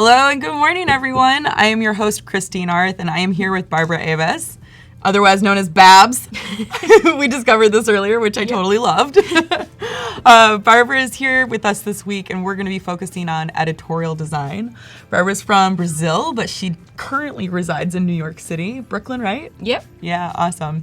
Hello and good morning, everyone. I am your host, Christine Arth, and I am here with Bárbara Abbês, otherwise known as Babs. We discovered this earlier, which I totally loved. Bárbara is here with us this week, and we're going to be focusing on editorial design. Bárbara's from Brazil, but she currently resides in New York City. Brooklyn, right? Yep. Yeah, awesome.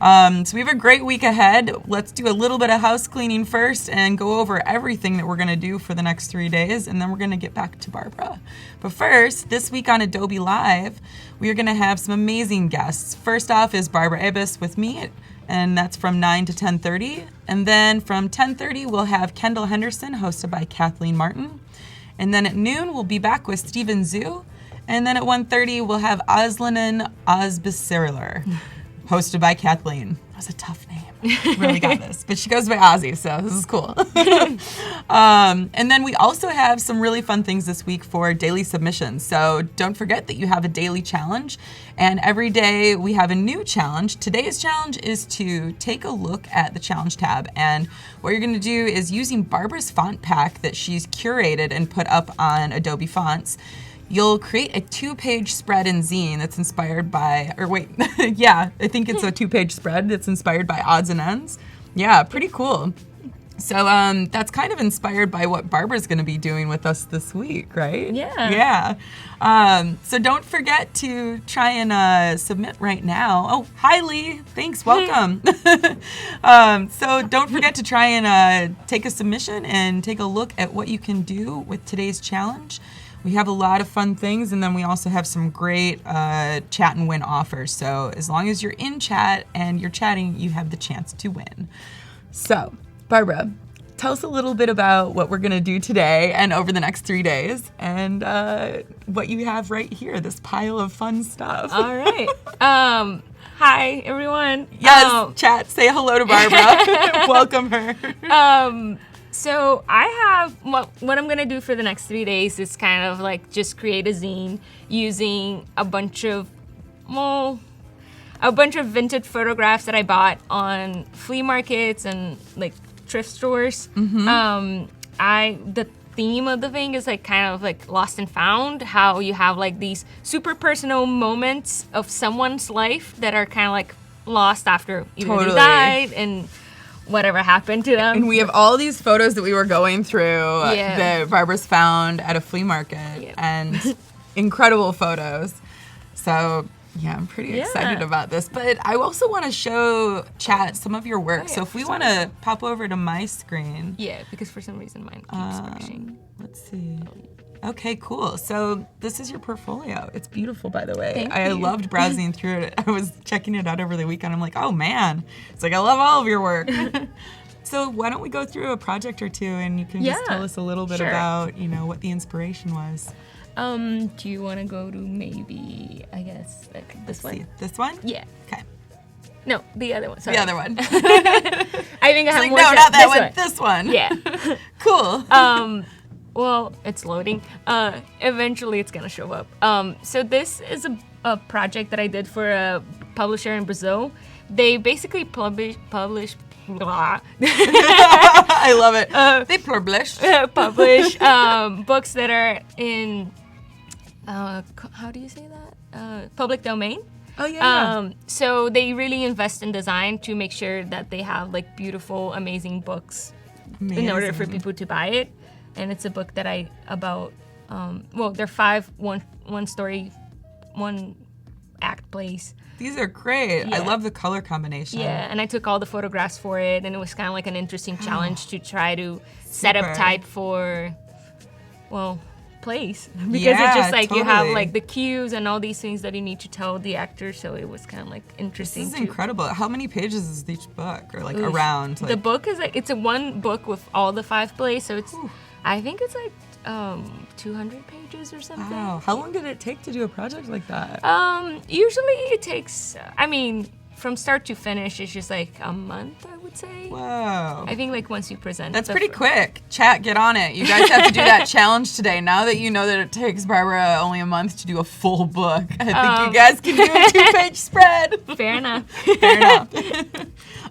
So we have a great week ahead. Let's do a little bit of house cleaning first and go over everything that we're going to do for the next 3 days, and then we're going to get back to Bárbara. But first, this week on Adobe Live, we are going to have some amazing guests. First off is Bárbara Abbês with me, and that's from 9 to 10:30. And then from 10:30, we'll have Kendall Henderson, hosted by Kathleen Martin. And then at noon, we'll be back with Stephen Zhu. And then at 1:30, we'll have Özlenen Özbiseriler, hosted by Kathleen. That was a tough name. Really got this. But she goes by Ozzy, so this is cool. And then we also have some really fun things this week for daily submissions. So don't forget that you have a daily challenge. And every day we have a new challenge. Today's challenge is to take a look at the challenge tab. And what you're going to do is using Bárbara's font pack that she's curated and put up on Adobe Fonts, you'll create a 2-page spread in Zine that's inspired by, yeah, I think it's a 2-page spread that's inspired by odds and ends. Yeah, pretty cool. So that's kind of inspired by what Bárbara's going to be doing with us this week, right? Yeah. Yeah. So don't forget to try and submit right now. Oh, hi, Lee. Thanks. Welcome. So don't forget to try and take a submission and take a look at what you can do with today's challenge. We have a lot of fun things, and then we also have some great chat and win offers. So as long as you're in chat and you're chatting, you have the chance to win. So, Bárbara, tell us a little bit about what we're going to do today and over the next 3 days, and what you have right here, this pile of fun stuff. All right. Hi, everyone. Yes, chat, say hello to Bárbara. Welcome her. So I have, what I'm going to do for the next 3 days is kind of like just create a zine using a bunch of vintage photographs that I bought on flea markets and like thrift stores. Mm-hmm. The theme of the thing is like kind of like lost and found, how you have like these super personal moments of someone's life that are kind of like lost after either they died and whatever happened to them. And we have all these photos that we were going through that Bárbara's found at a flea market, and incredible photos. So yeah, I'm pretty excited about this. But I also want to show chat some of your work. So if we want to pop over to my screen. Yeah, because for some reason mine keeps crashing. Let's see. Okay, cool. So this is your portfolio. It's beautiful, by the way. Thank I you. loved browsing through it. I was checking it out over the weekend. I'm like, oh man. It's like, I love all of your work. So why don't we go through a project or two, and you can just tell us a little bit about, what the inspiration was. Do you want to go to maybe, I guess, like this one? This one? Yeah. Okay. No, the other one. Sorry. The other one. I think I have more. No, not that one. This one. Yeah. Cool. Well, it's loading. Eventually it's gonna show up. So this is a project that I did for a publisher in Brazil. They basically publish blah. I love it. They publish books that are in how do you say that? Public domain. Oh yeah. So they really invest in design to make sure that they have like beautiful, amazing books in order for people to buy it. And it's a book that they're 5 one story, 1 act plays. These are great. Yeah. I love the color combination. Yeah, and I took all the photographs for it, and it was kind of like an interesting challenge to try to set up type for, plays. Because it's just like you have like the cues and all these things that you need to tell the actor, so it was kind of like interesting. This is incredible. How many pages is each book, or like around? The book is like, it's a one book with all the 5 plays, so it's, I think it's like 200 pages or something. Wow. How long did it take to do a project like that? Usually it takes, from start to finish, it's just like a month, I would say. Whoa. I think like once you present. That's pretty quick. Chat, get on it. You guys have to do that challenge today. Now that you know that it takes Bárbara only a month to do a full book, I think you guys can do a 2-page spread. Fair enough. Fair enough.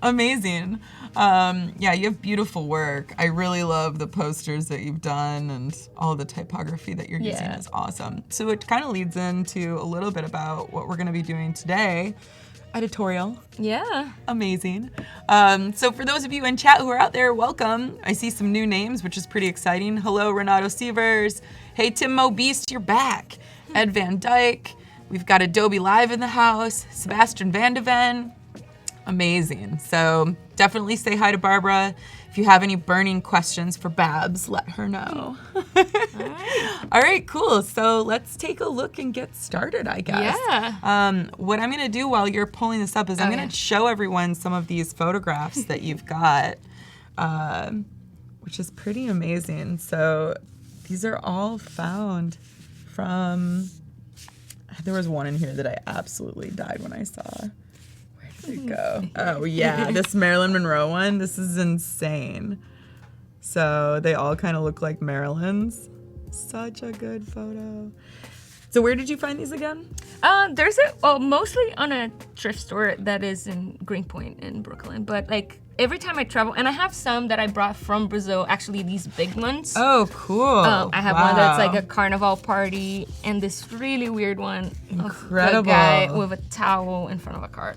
Amazing. Yeah, you have beautiful work. I really love the posters that you've done, and all the typography that you're using is awesome. So it kind of leads into a little bit about what we're going to be doing today. Editorial. Yeah. Amazing. So for those of you in chat who are out there, welcome. I see some new names, which is pretty exciting. Hello, Renato Sievers. Hey, Tim Mo Beast, you're back. Ed Van Dyke. We've got Adobe Live in the house. Sebastian Van de Ven. Amazing. So definitely say hi to Barbara. If you have any burning questions for Babs, let her know. All right, cool. So let's take a look and get started, I guess. Yeah. What I'm going to do while you're pulling this up is I'm going to show everyone some of these photographs that you've got, which is pretty amazing. So these are all found from, there was one in here that I absolutely died when I saw. There you go. Oh, yeah. This Marilyn Monroe one, this is insane. So they all kind of look like Marilyn's. Such a good photo. So where did you find these again? There's mostly on a thrift store that is in Greenpoint in Brooklyn. But like every time I travel, and I have some that I brought from Brazil, actually these big ones. Oh, cool. I have one that's like a carnival party, and this really weird one. Incredible. Of a guy with a towel in front of a car.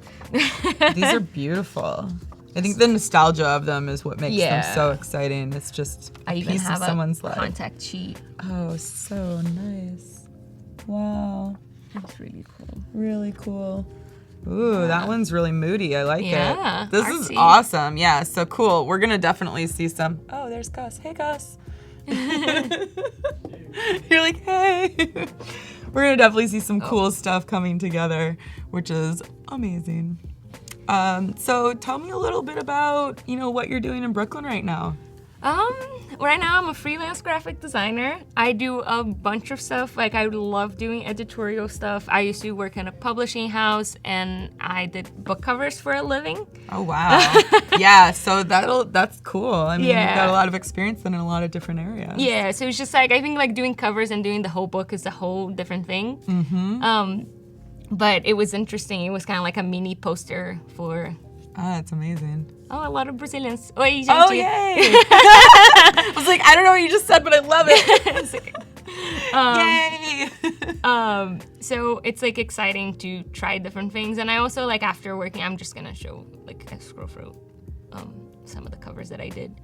These are beautiful. I think the nostalgia of them is what makes them so exciting. It's just a piece of someone's life. I even have a contact sheet. Oh, so nice. Wow. It's really cool. Really cool. Ooh, that one's really moody. I like it. This is awesome. Yeah, so cool. We're going to definitely see some. Oh, there's Gus. Hey, Gus. You're like, hey. We're going to definitely see some cool stuff coming together, which is amazing. So tell me a little bit about, what you're doing in Brooklyn right now. Right now I'm a freelance graphic designer. I do a bunch of stuff. Like I love doing editorial stuff. I used to work in a publishing house and I did book covers for a living. Oh wow. Yeah, so that's cool. I mean, you've got a lot of experience in a lot of different areas. Yeah, so it's just like I think like doing covers and doing the whole book is a whole different thing. Mm-hmm. But it was interesting. It was kind of like a mini poster for it's amazing. Oh, a lot of Brazilians. Oi, gente. Oh, yay. I was like, I don't know what you just said, but I love it. Yay. So it's like exciting to try different things. And I also like after working, I'm just going to show like I scroll through some of the covers that I did.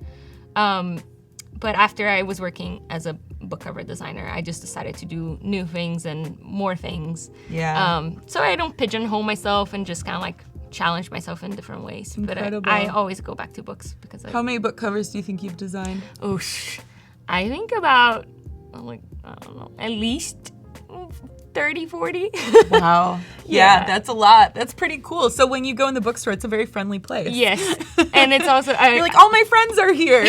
But after I was working as a book cover designer, I just decided to do new things and more things. Yeah. So I don't pigeonhole myself and just kind of like challenge myself in different ways. Incredible. But I always go back to books because How many book covers do you think you've designed? Oh, I think about, like, I don't know, at least 30, 40. Wow. Yeah, that's a lot. That's pretty cool. So when you go in the bookstore, it's a very friendly place. Yes. And it's also... You're like, all my friends are here.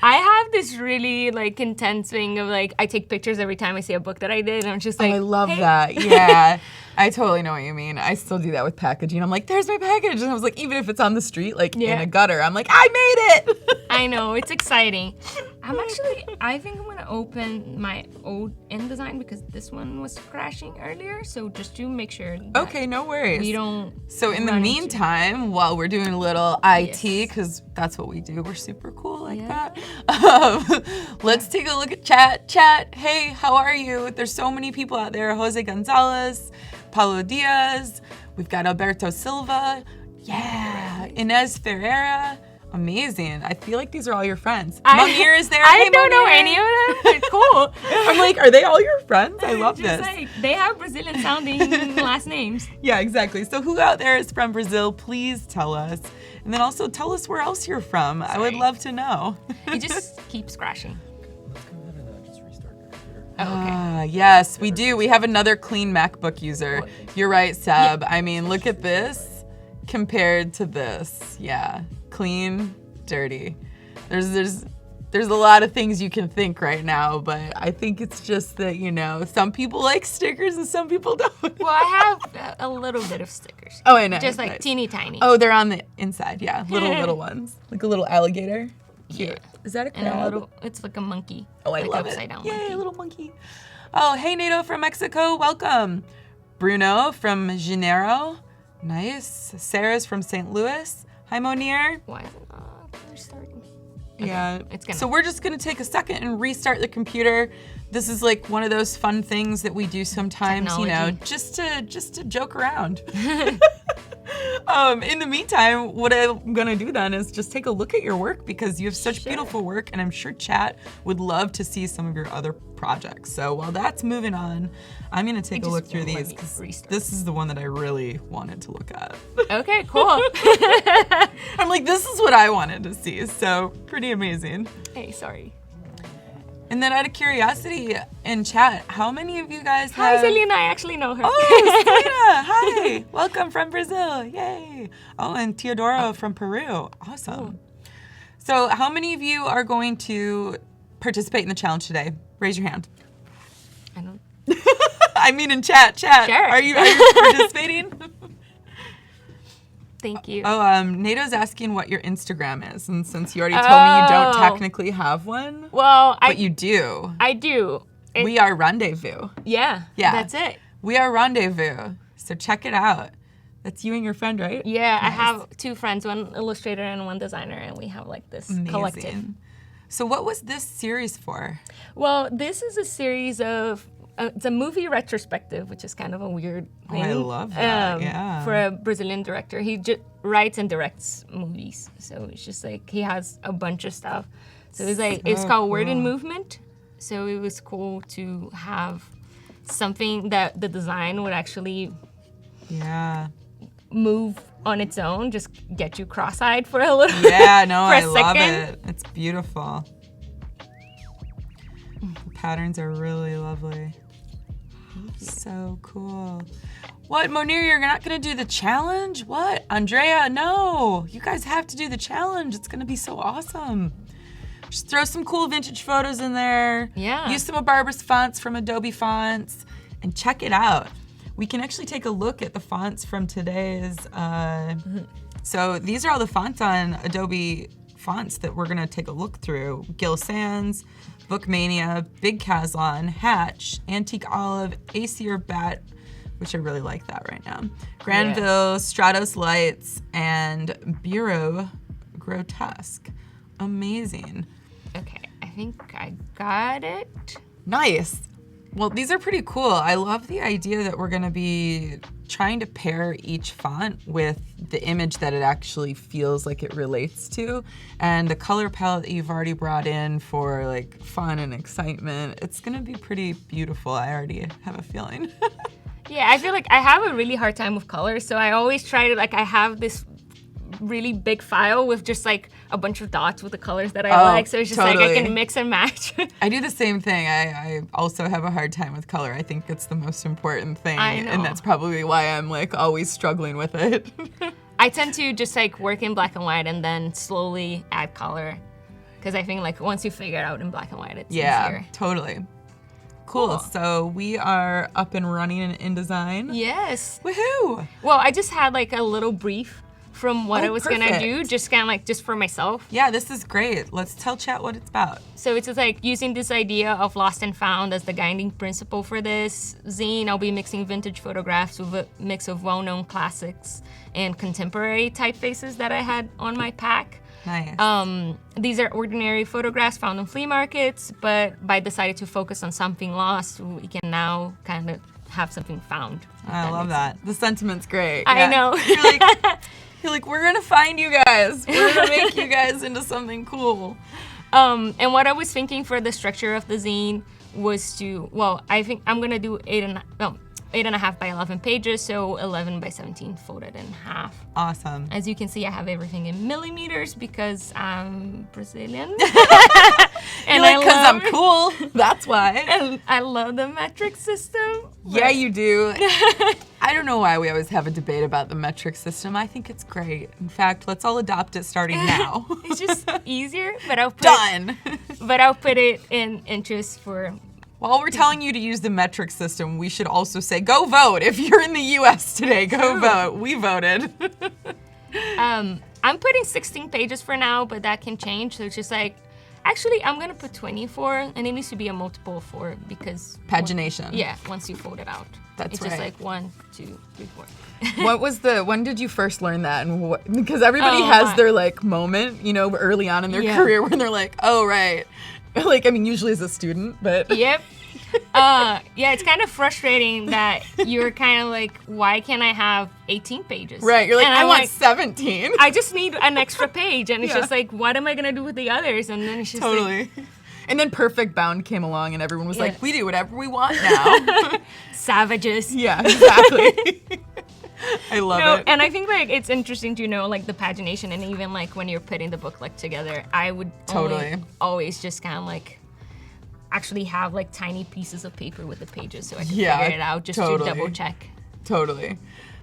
I have this really like intense thing of like I take pictures every time I see a book that I did and I'm just like, I love that. Yeah. I totally know what you mean. I still do that with packaging. I'm like, there's my package. And I was like, even if it's on the street, like in a gutter, I'm like, I made it. I know, it's exciting. I think I'm gonna open my old InDesign because this one was crashing earlier. So just to make sure that okay, no worries. we don't. So in the meantime, while we're doing a little IT, because that's what we do, we're super cool like that. Let's take a look at chat. Chat, hey, how are you? There's so many people out there. Jose Gonzalez, Paulo Diaz, we've got Alberto Silva, Inez Ferreira. Amazing. I feel like these are all your friends. Mamir is there. I don't know any of them, but cool. I'm like, are they all your friends? I love this. Like, they have Brazilian sounding last names. Yeah, exactly. So who out there is from Brazil? Please tell us. And then also tell us where else you're from. Sorry. I would love to know. It just keeps crashing. Let's go ahead and just restart your computer. Oh, okay. Yes, we do. We have another clean MacBook user. You're right, Seb. I mean, look at this compared to this. Yeah. Clean, dirty. There's a lot of things you can think right now, but I think it's just that, some people like stickers and some people don't. Well, I have a little bit of stickers. Oh, I know. Just like teeny tiny. Oh, they're on the inside, yeah. Little ones. Like a little alligator. Cute. Yeah. Is that a crab? And it's like a monkey. Oh, I love it. Upside down Yay, monkey. A little monkey. Oh, hey, Nato from Mexico. Welcome. Bruno from Janeiro. Nice. Sarah's from St. Louis. Hi, Monier. Why is it not restarting? Yeah. it's gonna- So we're just gonna take a second and restart the computer. This is like one of those fun things that we do sometimes, you know, Technology. just to joke around. In the meantime, what I'm gonna do then is just take a look at your work because you have such beautiful work, and I'm sure chat would love to see some of your other projects. So while that's moving on, I'm gonna take a look through these because this is the one that I really wanted to look at. Okay, cool. I'm like, this is what I wanted to see, so pretty amazing. Hey, sorry. And then out of curiosity in chat, how many of you guys Hi, have... Selena. I actually know her. Oh, Selena, hi. Welcome from Brazil, yay. Oh, and Teodoro from Peru, awesome. So how many of you are going to participate in the challenge today? Raise your hand. I don't. I mean in chat. Sure. Are you participating? Thank you. Oh, Nato's asking what your Instagram is, and since you already told me you don't Oh. technically have one, Well, but you do. I do. We are Rendezvous. Yeah. Yeah. That's it. We are Rendezvous, so check it out. That's you and your friend, right? Yeah, I have two friends, one illustrator and one designer, and we have like this collective. Amazing. So what was this series for? Well, this is a series of it's a movie retrospective, which is kind of a weird thing. I love that, yeah. For a Brazilian director. He writes and directs movies. So it's just like, he has a bunch of stuff. So it's like, it's called Word and Movement. So it was cool to have something that the design would actually move on its own, just get you cross-eyed for a little Yeah, no, for a I love second. it. It's beautiful. The patterns are really lovely. So cool. What, Monir, you're not gonna do the challenge? What? Andrea, no. You guys have to do the challenge. It's gonna be so awesome. Just throw some cool vintage photos in there. Yeah. Use some of Barbara's fonts from Adobe Fonts and check it out. We can actually take a look at the fonts from today's, so these are all the fonts on Adobe Fonts that we're gonna take a look through. Gil Sans, Bookmania, Big Caslon, Hatch, Antique Olive, Acier Bat, which I really like that right now. Granville, Stratos Lights, and Bureau Grotesque. Amazing. Okay, I think I got it. Nice. Well, these are pretty cool. I love the idea that we're gonna be trying to pair each font with the image that it actually feels like it relates to. And the color palette that you've already brought in for like fun and excitement, it's gonna be pretty beautiful. I already have a feeling. Yeah, I feel like I have a really hard time with colors, so I always try to, like, I have this really big file with just like a bunch of dots with the colors that I like, so it's just like I can mix and match. I do the same thing. I also have a hard time with color. I think it's the most important thing, I know. and that's probably why I'm like always struggling with it. I tend to just like work in black and white and then slowly add color, because I think like once you figure it out in black and white, it's easier. Totally. Cool. So we are up and running in InDesign. Yes. Woohoo! Well, I just had like a little brief from what I was gonna do, perfect. just kind of like just for myself. Yeah, this is great. Let's tell chat what it's about. So it's just like using this idea of lost and found as the guiding principle for this zine. I'll be mixing vintage photographs with a mix of well-known classics and contemporary typefaces that I had on my pack. Nice. These are ordinary photographs found in flea markets, but by deciding to focus on something lost, we can now kind of have something found. I love that. The sentiment's great. I know. You're like, we're gonna find you guys. We're gonna make you guys into something cool. And what I was thinking for the structure of the zine was to, well, I think I'm gonna do 8.5 by 11 pages, so 11 by 17 folded in half. Awesome. As you can see, I have everything in millimeters because I'm Brazilian. And because I'm cool. That's why. And I love the metric system. Yeah, you do. I don't know why we always have a debate about the metric system. I think it's great. In fact, let's all adopt it starting now. It's just easier, but I'll put Done. I'll put it in inches for. While we're telling you to use the metric system, we should also say, go vote. If you're in the US today, go vote. We voted. I'm putting 16 pages for now, but that can change. So it's just like, Actually, I'm gonna put 24, and it needs to be a multiple of 4 because Pagination. once you fold it out, That's it's right. just like 1, 2, 3, 4. When did you first learn that? And because everybody has their like moment, you know, early on in their career when they're like, oh, right. Like, I mean, usually as a student, but. Yep. It's kind of frustrating that you're kind of like, why can't I have 18 pages? Right, you're like, and I I'm want like, 17. I just need an extra page, and it's just like, what am I gonna do with the others? And then it's just Totally. like, And then Perfect Bound came along and everyone was Yeah. like, we do whatever we want now. savages. Yeah, exactly. I love it. And I think like it's interesting to know like the pagination, and even like when you're putting the book like together, I would Totally. always just kind of like actually have like tiny pieces of paper with the pages so I can Yeah, figure it out just totally. to double check. Totally.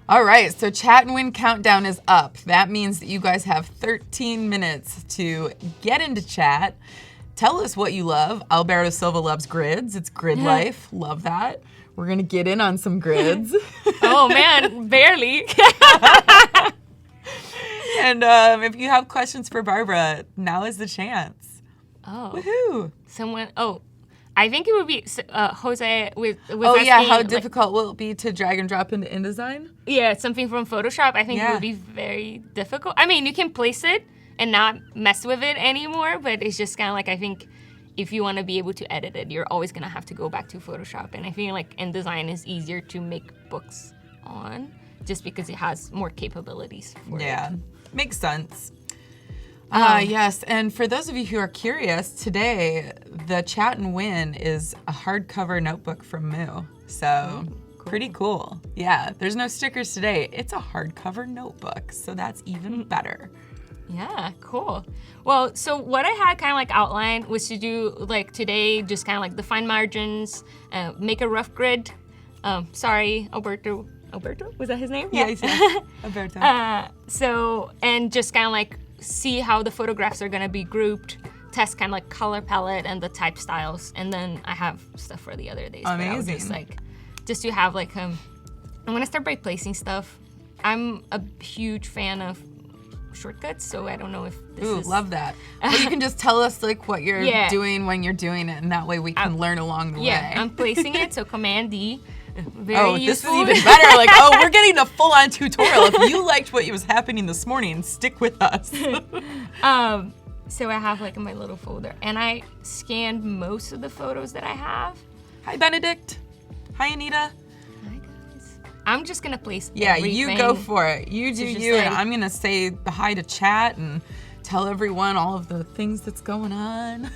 All right, so Chat and Win countdown is up. That means that you guys have 13 minutes to get into chat. Tell us what you love. Alberto Silva loves grids. It's grid life. Love that. We're going to get in on some grids. Oh man, barely. And if you have questions for Barbara, now is the chance. Oh, Woohoo. I think it would be Jose was Oh, yeah, asking, how like, difficult will it be to drag and drop into InDesign? Yeah, something from Photoshop. I think it Yeah. would be very difficult. I mean, you can place it and not mess with it anymore, but it's just kind of like, I think if you want to be able to edit it, you're always going to have to go back to Photoshop. And I feel like InDesign is easier to make books on just because it has more capabilities for it. Yeah, makes sense. Yes, and for those of you who are curious, today the Chat and Win is a hardcover notebook from Moo. So pretty cool. Yeah, there's no stickers today. It's a hardcover notebook, so that's even better. Yeah, cool. Well, so what I had kind of like outlined was to do like today, just kind of like define margins, make a rough grid. Sorry, Alberto. Alberto? Was that his name? Yeah, yeah. Alberto. So, and just kind of like see how the photographs are gonna be grouped, test kind of like color palette and the type styles, and then I have stuff for the other days. But I would just like, just to have like, I'm gonna start by placing stuff. I'm a huge fan of shortcuts, so I don't know if this Ooh, is... love that. But you can just tell us like what you're Yeah. doing when you're doing it, and that way we can learn along the way. Yeah, I'm placing it, so Command D. Very this is useful. even better. Like, oh, we're getting a full-on tutorial. If you liked what was happening this morning, stick with us. So I have like my little folder, and I scanned most of the photos that I have. Hi, Benedict. Hi, Anita. Hi guys. I'm just gonna place. Yeah, everything. you go for it. You do It's just you, and like- I'm gonna say hi to chat and tell everyone all of the things that's going on.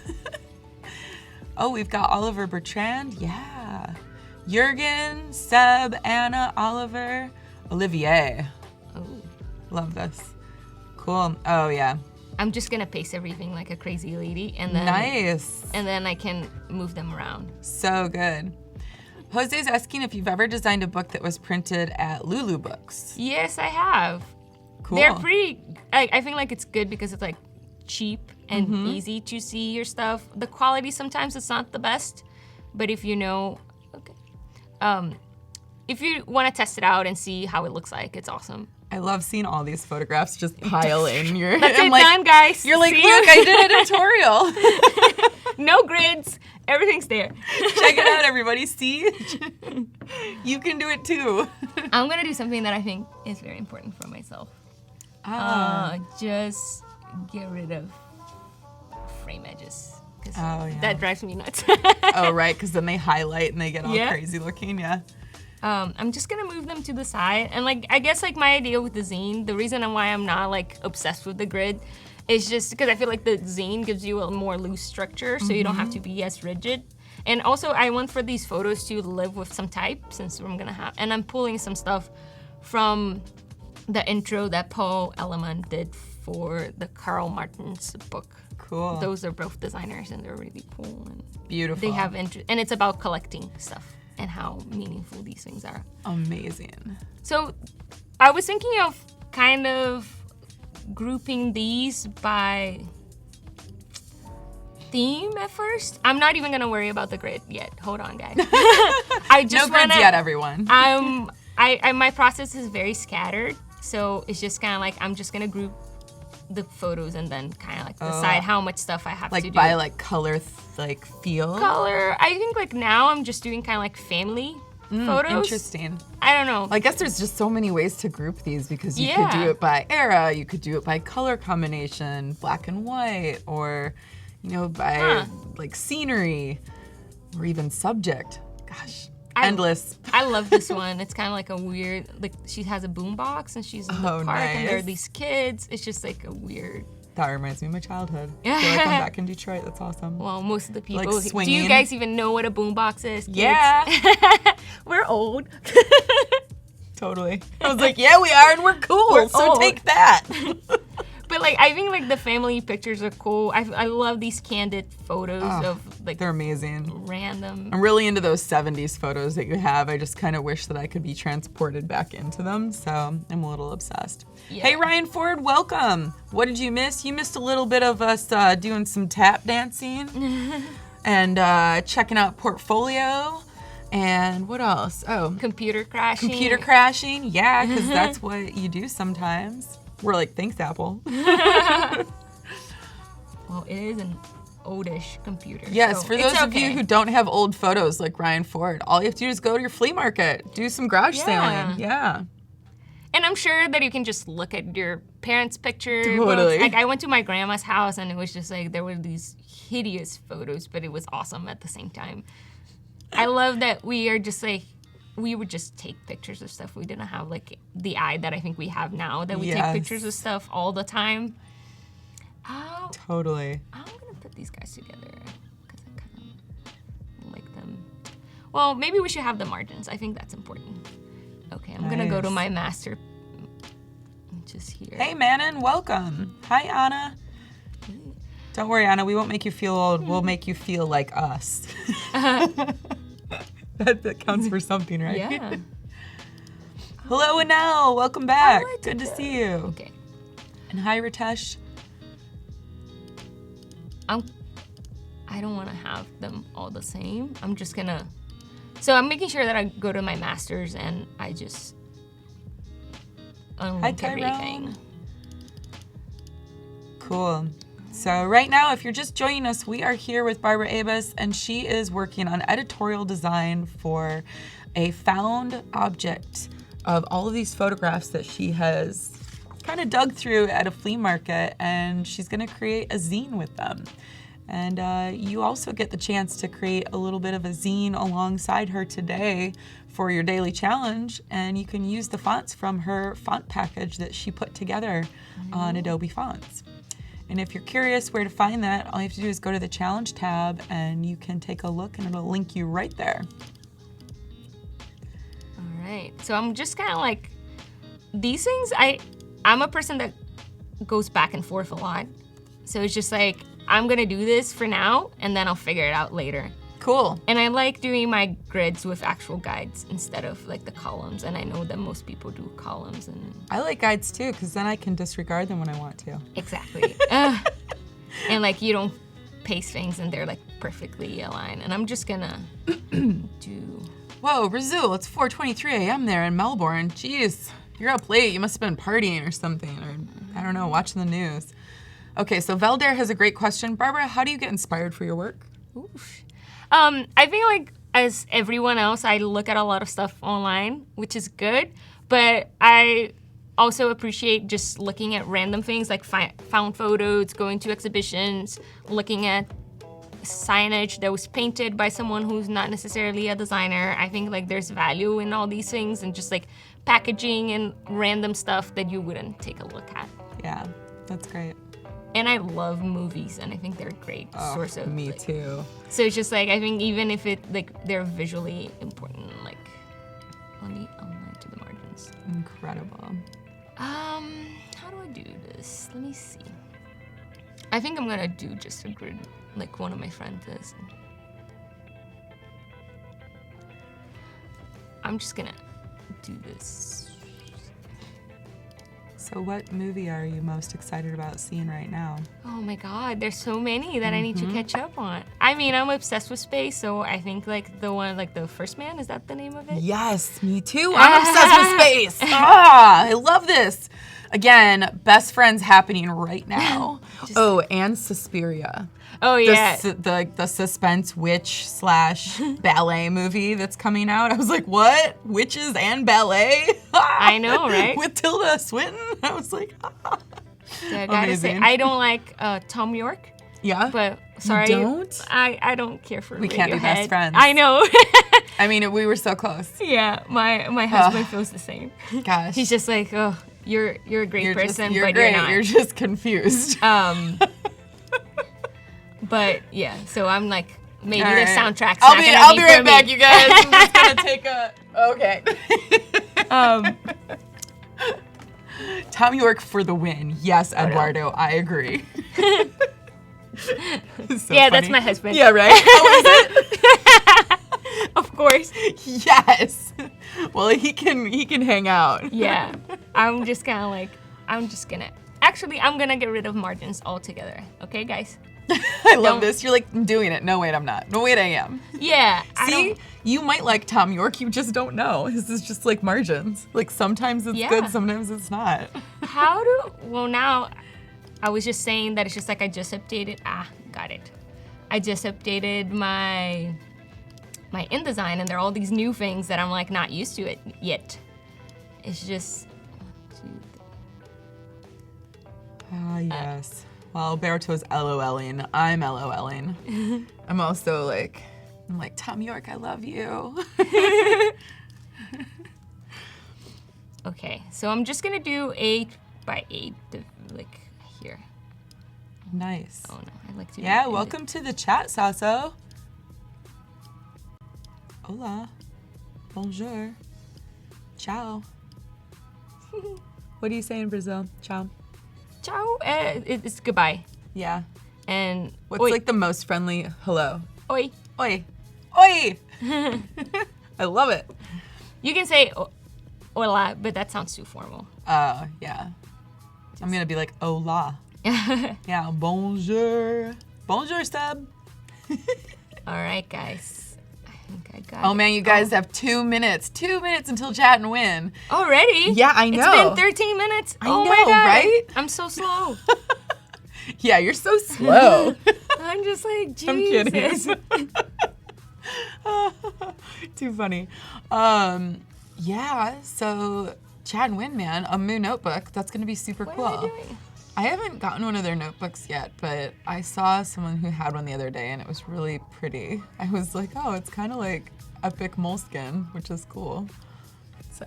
Oh, we've got Oliver Bertrand. Yeah. Jurgen, Seb, Anna, Oliver, Olivier. Oh. Love this. Cool. Oh, yeah. I'm just gonna paste everything like a crazy lady, and then Nice. and then I can move them around. So good. Jose's asking if you've ever designed a book that was printed at Lulu Books. Yes, I have. Cool. They're pretty. I think like it's good because it's like cheap and easy to see your stuff. The quality sometimes it's not the best, but if you know, if you want to test it out and see how it looks like, it's awesome. I love seeing all these photographs just pile in. That's I'm it, like, done, guys. You're like, See look, you? I did an editorial. No grids. Everything's there. Check it out, everybody. See? You can do it too. I'm gonna do something that I think is very important for myself. Just get rid of frame edges. 'Cause Oh, yeah. that drives me nuts. Oh, right, because then they highlight and they get all Yeah. crazy looking, yeah. I'm just gonna move them to the side, and like I guess like my idea with the zine, the reason why I'm not like obsessed with the grid is just because I feel like the zine gives you a more loose structure, so you don't have to be as rigid. And also I want for these photos to live with some type, since I'm gonna have, and I'm pulling some stuff from the intro that Paul Elliman did for the Karl Martin's book. Cool. Those are both designers, and they're really cool. And Beautiful. they have and it's about collecting stuff and how meaningful these things are. Amazing. So I was thinking of kind of grouping these by theme at first. I'm not even gonna worry about the grid yet. Hold on, guys. I just No grids wanna, yet, everyone. I my process is very scattered, so it's just kind of like I'm just gonna group the photos and then kind of like decide how much stuff I have to do. Like by like color, like feel? Color. I think like now I'm just doing kind of like family photos. Interesting. I don't know. I guess there's just so many ways to group these because you could do it by era, you could do it by color combination, black and white, or, you know, by like scenery, or even subject. Gosh, endless. I love this one. It's kind of like a weird, like she has a boombox and she's in the park and there are these kids. It's just like a weird. That reminds me of my childhood. I feel like I'm back in Detroit. That's awesome. Well, most of the people. Like swinging. Do you guys even know what a boombox is? Kids? Yeah. We're old. Totally. I was like, yeah, we are, and we're cool. So old. take that. But like, I think like the family pictures are cool. I love these candid photos of like. They're amazing. Random. I'm really into those 70s photos that you have. I just kind of wish that I could be transported back into them. So I'm a little obsessed. Yeah. Hey, Ryan Ford, welcome. What did you miss? You missed a little bit of us doing some tap dancing and checking out portfolio. And what else? Oh. Computer crashing. Computer crashing. Yeah, because that's what you do sometimes. We're like, thanks, Apple. Well, it is an oldish computer. Yes, so for those of you who don't have old photos like Ryan Ford, all you have to do is go to your flea market, do some garage sailing. Yeah. And I'm sure that you can just look at your parents' picture. Totally. Like I went to my grandma's house and it was just like there were these hideous photos, but it was awesome at the same time. I love that we are just like, we would just take pictures of stuff. We didn't have like the eye that I think we have now, that we take pictures of stuff all the time. Totally. I'm gonna put these guys together because I kind of like them. Well, maybe we should have the margins. I think that's important. Okay, I'm gonna go to my master. Just here. Hey, Manon, welcome. Hi, Anna. Don't worry, Anna. We won't make you feel old. We'll make you feel like us. That counts for something, right? Yeah. Hello, Anel. Welcome back. Good to see you. Okay. And hi, Ritesh. I don't want to have them all the same. I'm just gonna. So I'm making sure that I go to my masters and I just unlink everything. Cool. So right now, if you're just joining us, we are here with Bárbara Abbês, and she is working on editorial design for a found object of all of these photographs that she has kind of dug through at a flea market, and she's going to create a zine with them. And you also get the chance to create a little bit of a zine alongside her today for your daily challenge, and you can use the fonts from her font package that she put together on Adobe Fonts. And if you're curious where to find that, all you have to do is go to the challenge tab and you can take a look and it'll link you right there. All right, so I'm just kind of like, these things, I'm a person that goes back and forth a lot. So it's just like, I'm gonna do this for now and then I'll figure it out later. Cool. And I like doing my grids with actual guides instead of like the columns, and I know that most people do columns. And I like guides too, because then I can disregard them when I want to. Exactly. And like you don't paste things and they're like perfectly aligned. And I'm just gonna do. Whoa, Razul, it's 4:23 a.m. there in Melbourne. Jeez, you're up late. You must have been partying or something, or I don't know, watching the news. Okay, so Velder has a great question. Bárbara, how do you get inspired for your work? Oof. I think like as everyone else, I look at a lot of stuff online, which is good, but I also appreciate just looking at random things like found photos, going to exhibitions, looking at signage that was painted by someone who's not necessarily a designer. I think like there's value in all these things, and just like packaging and random stuff that you wouldn't take a look at. Yeah, that's great. And I love movies, and I think they're a great source of. Me too. So it's just like, I think even if it like they're visually important, like let me align to the margins. Incredible. How do I do this? Let me see. I think I'm gonna do just a grid like one of my friends does. I'm just gonna do this. So what movie are you most excited about seeing right now? Oh my God, there's so many that I need to catch up on. I mean, I'm obsessed with space, so I think like the one, like The First Man, is that the name of it? Yes, me too. I'm obsessed with space. I love this. Again, best friends happening right now. And Suspiria. Oh yeah. The suspense witch / ballet movie that's coming out. I was like, what? Witches and ballet? I know, right? With Tilda Swinton? I was like, Yeah, I gotta say, I don't like Tom York. Yeah? But sorry. You don't? I don't care for We can't be Radiohead. best friends. I know. I mean, we were so close. Yeah, my husband feels the same. Gosh. He's just like, oh, you're a great person, you're but great. you're not. You're just confused. But yeah, so I'm like, maybe All the right. soundtrack's I'll not be gonna be for right back, me. you guys. I'm just gonna take a. Okay. Tom York for the win. Yes, Eduardo, I agree. So Yeah, that's funny. my husband. Yeah, right? Oh, is it? Of course. Yes. Well, he can hang out. Yeah. I'm just kind of like, I'm gonna get rid of margins altogether. Okay, guys? I love this. You're like, I'm doing it. No, wait, I'm not. No, wait, I am. Yeah. See, you might like Tom York, you just don't know. This is just like margins. Like sometimes it's good, sometimes it's not. Well, now, I was just saying that it's just like I just updated, got it. I just updated my InDesign, and there are all these new things that I'm like not used to it yet. It's just, Yes. Well, Berto's LOLing. I'm LOLing. I'm also like, Tom York, I love you. okay, so I'm just gonna do 8 by 8, like here. Nice. Oh no, I like to. Yeah, welcome to the chat, Sasso. Hola. Bonjour. Ciao. What do you say in Brazil? Ciao. Ciao. It's goodbye. Yeah. And What's like the most friendly hello? oi. Oi. Oi! I love it. You can say hola, but that sounds too formal. Yeah. I'm gonna be like, hola. Yeah, bonjour. Bonjour, Seb. All right, guys. I think I got Oh it. man, you guys have 2 minutes. 2 minutes until chat and win. Already? Yeah, I know. It's been 13 minutes. I oh know, my God. right? I'm so slow. Yeah, you're so slow. I'm just like, Jesus. I'm kidding. Too funny. Yeah, so chat and win, man. A Moo notebook. That's gonna be super What cool. am I doing? I haven't gotten one of their notebooks yet, but I saw someone who had one the other day and it was really pretty. I was like, oh, it's kind of like epic moleskin, which is cool. So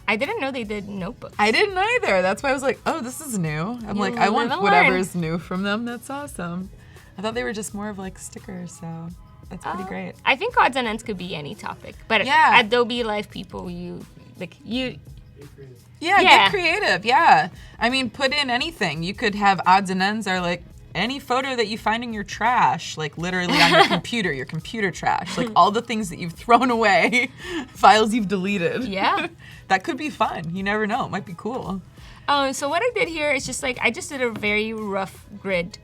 I didn't know they did notebooks. I didn't either. That's why I was like, oh, this is new. I'm like, I live want and whatever's new from them. That's awesome. I thought they were just more of like stickers, so that's pretty great. I think odds and ends could be any topic, but Yeah. Adobe Live people, you. Yeah, Yeah. get creative. Yeah. I mean, put in anything. You could have odds and ends are like any photo that you find in your trash, like literally on your computer trash, like all the things that you've thrown away, files you've deleted. Yeah. That could be fun. You never know. It might be cool. So what I did here is just like I just did a very rough grid,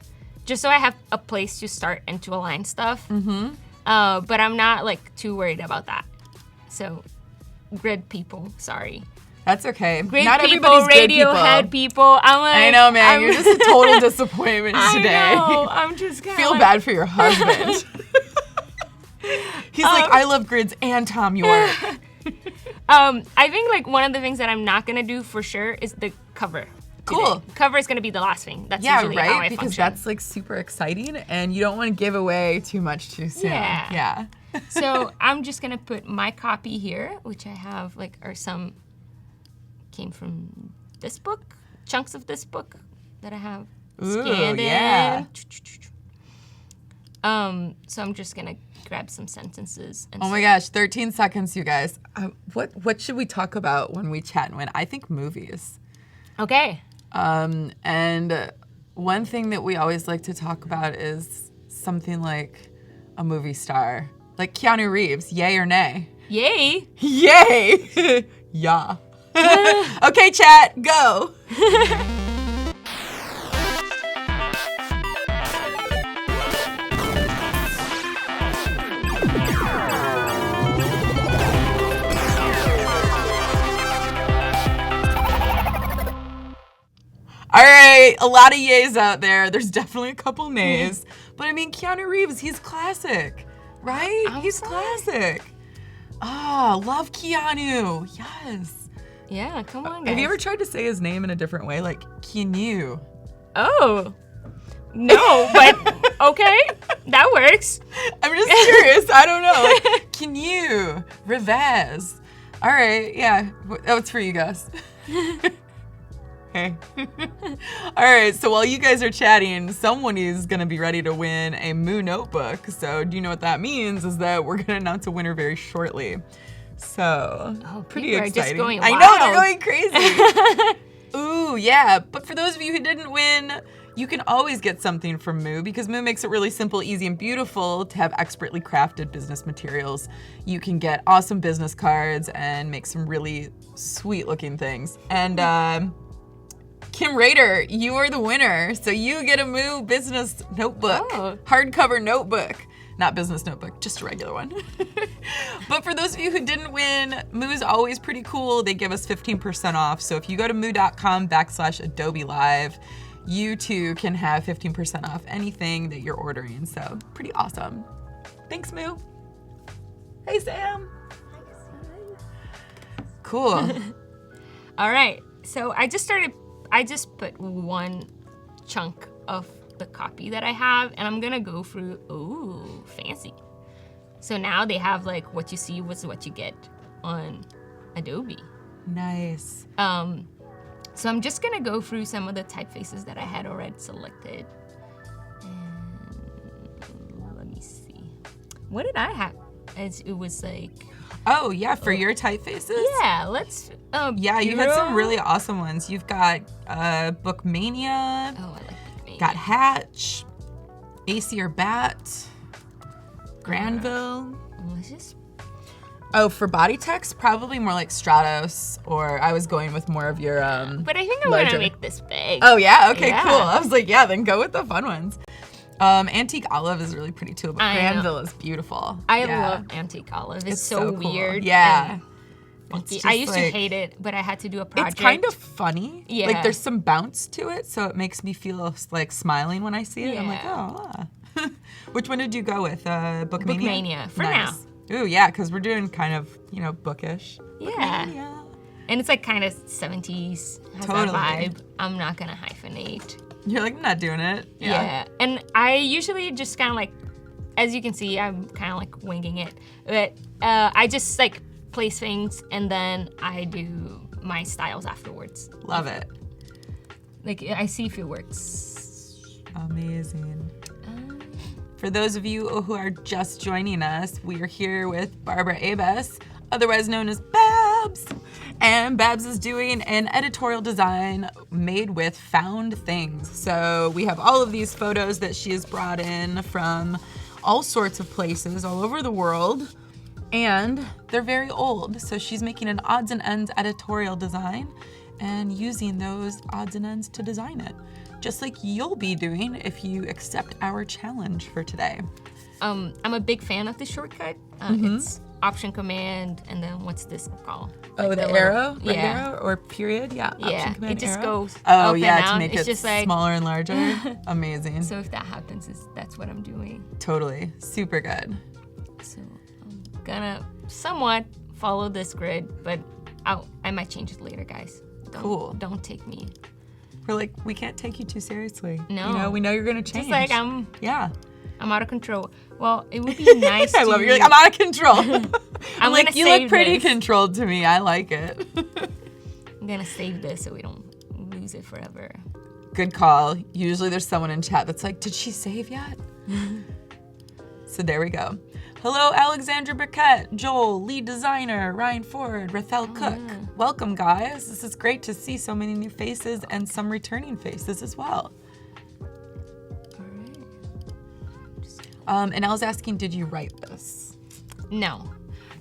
just so I have a place to start and to align stuff. Mm-hmm. But I'm not like too worried about that. So, grid people, sorry. That's okay. Grid Not people, everybody's good Radiohead people. I'm like, I know, man. You're just a total disappointment today. I know. I'm just kind of Feel bad for your husband. He's like, I love grids and Tom York. I think like one of the things that I'm not gonna do for sure is the cover. Cool. Today. Cover is gonna be the last thing. That's Yeah, usually how I right? Because function. that's like super exciting and you don't want to give away too much too soon. Yeah. So I'm just gonna put my copy here, which I have like are some came from this book, chunks of this book that I have Ooh, scanned yeah. in. So I'm just gonna grab some sentences. And Oh my gosh, 13 seconds, you guys. What should we talk about when we chat and win? I think movies. Okay. And one thing that we always like to talk about is something like a movie star. Like Keanu Reeves, yay or nay? Yay. Yay! Yeah. Okay, chat, go. Okay, a lot of yays out there. There's definitely a couple nays. But I mean, Keanu Reeves, he's classic, right? He's classic. Oh, love Keanu. Yes. Yeah, come on, guys. Have you ever tried to say his name in a different way? Like, Keanu. Oh. No, but okay. That works. I'm just curious. I don't know. Like, Keanu. Rivaz. All right, yeah. That's for you guys. Hey. All right, so while you guys are chatting, someone is going to be ready to win a Moo notebook. So do you know what that means? Is that we're going to announce a winner very shortly. So, pretty exciting. Just going I wild. know, they're going crazy. Ooh, yeah. But for those of you who didn't win, you can always get something from Moo because Moo makes it really simple, easy, and beautiful to have expertly crafted business materials. You can get awesome business cards and make some really sweet looking things. And Kim Rader, you are the winner. So you get a Moo business notebook, hardcover notebook. Not business notebook, just a regular one. But for those of you who didn't win, Moo is always pretty cool. They give us 15% off. So if you go to moo.com/Adobe Live, you too can have 15% off anything that you're ordering. So pretty awesome. Thanks, Moo. Hey, Sam. Cool. All right. So I just put one chunk of the copy that I have, and I'm gonna go through. Ooh, fancy. So now they have like what you see was what you get on Adobe. Nice. So I'm just gonna go through some of the typefaces that I had already selected. And let me see. What did I have? It was like. Oh yeah, for your typefaces? Yeah, let's. Yeah, you had some really awesome ones. You've got Bookmania. Oh, I like Bookmania. Got Hatch, AC or Bat, Granville. Let's just. Oh, for body text, probably more like Stratos, or I was going with more of your But I think I'm larger. gonna make this big. Oh yeah, okay, Yeah. cool. I was like, yeah, then go with the fun ones. Antique Olive is really pretty too, but I know. Granville is beautiful. I Yeah. love Antique Olive. It's so so cool. weird. Yeah. and It's funky. just I used to like- hate it, but I had to do a project. It's kind of funny. Yeah. Like there's some bounce to it, so it makes me feel like smiling when I see it. I'm like, Yeah. oh. Ah. Which one did you go with? Bookmania? Bookmania, for now. Ooh, yeah, because we're doing kind of, bookish. Yeah. Bookmania. And it's like kind of 70s. Has Totally. that vibe. I'm not gonna hyphenate. You're like, I'm not doing it. Yeah. And I usually just kind of like, as you can see, I'm kind of like winging it. But I just like place things and then I do my styles afterwards. Love it. Like I see if it works. Amazing. For those of you who are just joining us, we are here with Bárbara Abbês, otherwise known as Babs. And Babs is doing an editorial design made with found things. So we have all of these photos that she has brought in from all sorts of places all over the world. And they're very old. So she's making an odds and ends editorial design and using those odds and ends to design it. Just like you'll be doing if you accept our challenge for today. I'm a big fan of the shortcut. It's Option Command and then what's this called? Oh, Like the little- arrow? Right Yeah. arrow or period? Yeah. Yeah, Option Command it just arrow. goes Oh up yeah, and to down. make It's it just like- smaller and larger. Amazing. So if that happens, that's what I'm doing. Totally. Super good. So I'm gonna somewhat follow this grid, but I might change it later, guys. Cool. Don't take me. We're like, we can't take you too seriously. No. We know you're gonna change. Just like I'm Yeah. out of control. Well, it would be nice I to... love it. You're like, I'm out of control. I'm like, gonna you look save pretty this. controlled to me. I like it. I'm gonna save this so we don't lose it forever. Good call. Usually there's someone in chat that's like, did she save yet? So there we go. Hello, Alexandra Burkett, Joel, lead designer, Ryan Ford, Rathel Cook. yeah. Welcome, guys. This is great to see so many new faces and some returning faces as well. All right. And I was asking, did you write this? No.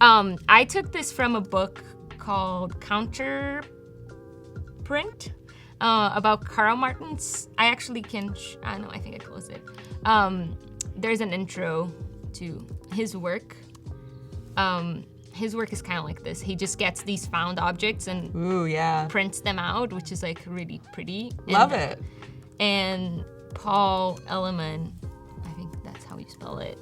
I took this from a book called Counterprint about Karl Martin's. I actually can, I know, I think I closed it. There's an intro to his work. His work is kind of like this. He just gets these found objects and Ooh, yeah. prints them out, which is like really pretty. Love And it. and Paul Elliman, I think that's how you spell it.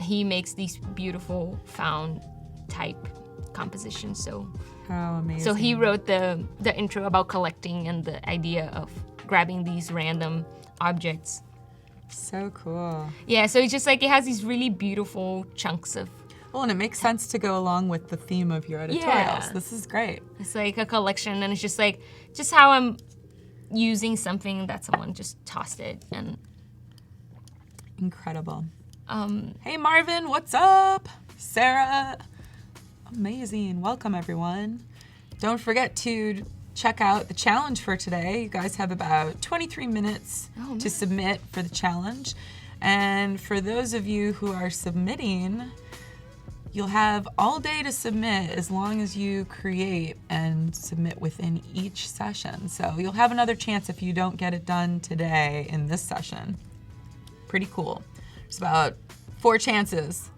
He makes these beautiful found type compositions. So How amazing. So he wrote the intro about collecting and the idea of grabbing these random objects. So cool. Yeah, so it's just like it has these really beautiful chunks of. Well, and it makes sense to go along with the theme of your editorials. Yeah. This is great. It's like a collection, and it's just like just how I'm using something that someone just tossed it, and incredible. Hey Marvin, what's up? Sarah, amazing. Welcome everyone. Don't forget to check out the challenge for today. You guys have about 23 minutes to submit for the challenge. And for those of you who are submitting, you'll have all day to submit as long as you create and submit within each session. So you'll have another chance if you don't get it done today in this session. Pretty cool. There's about 4 chances.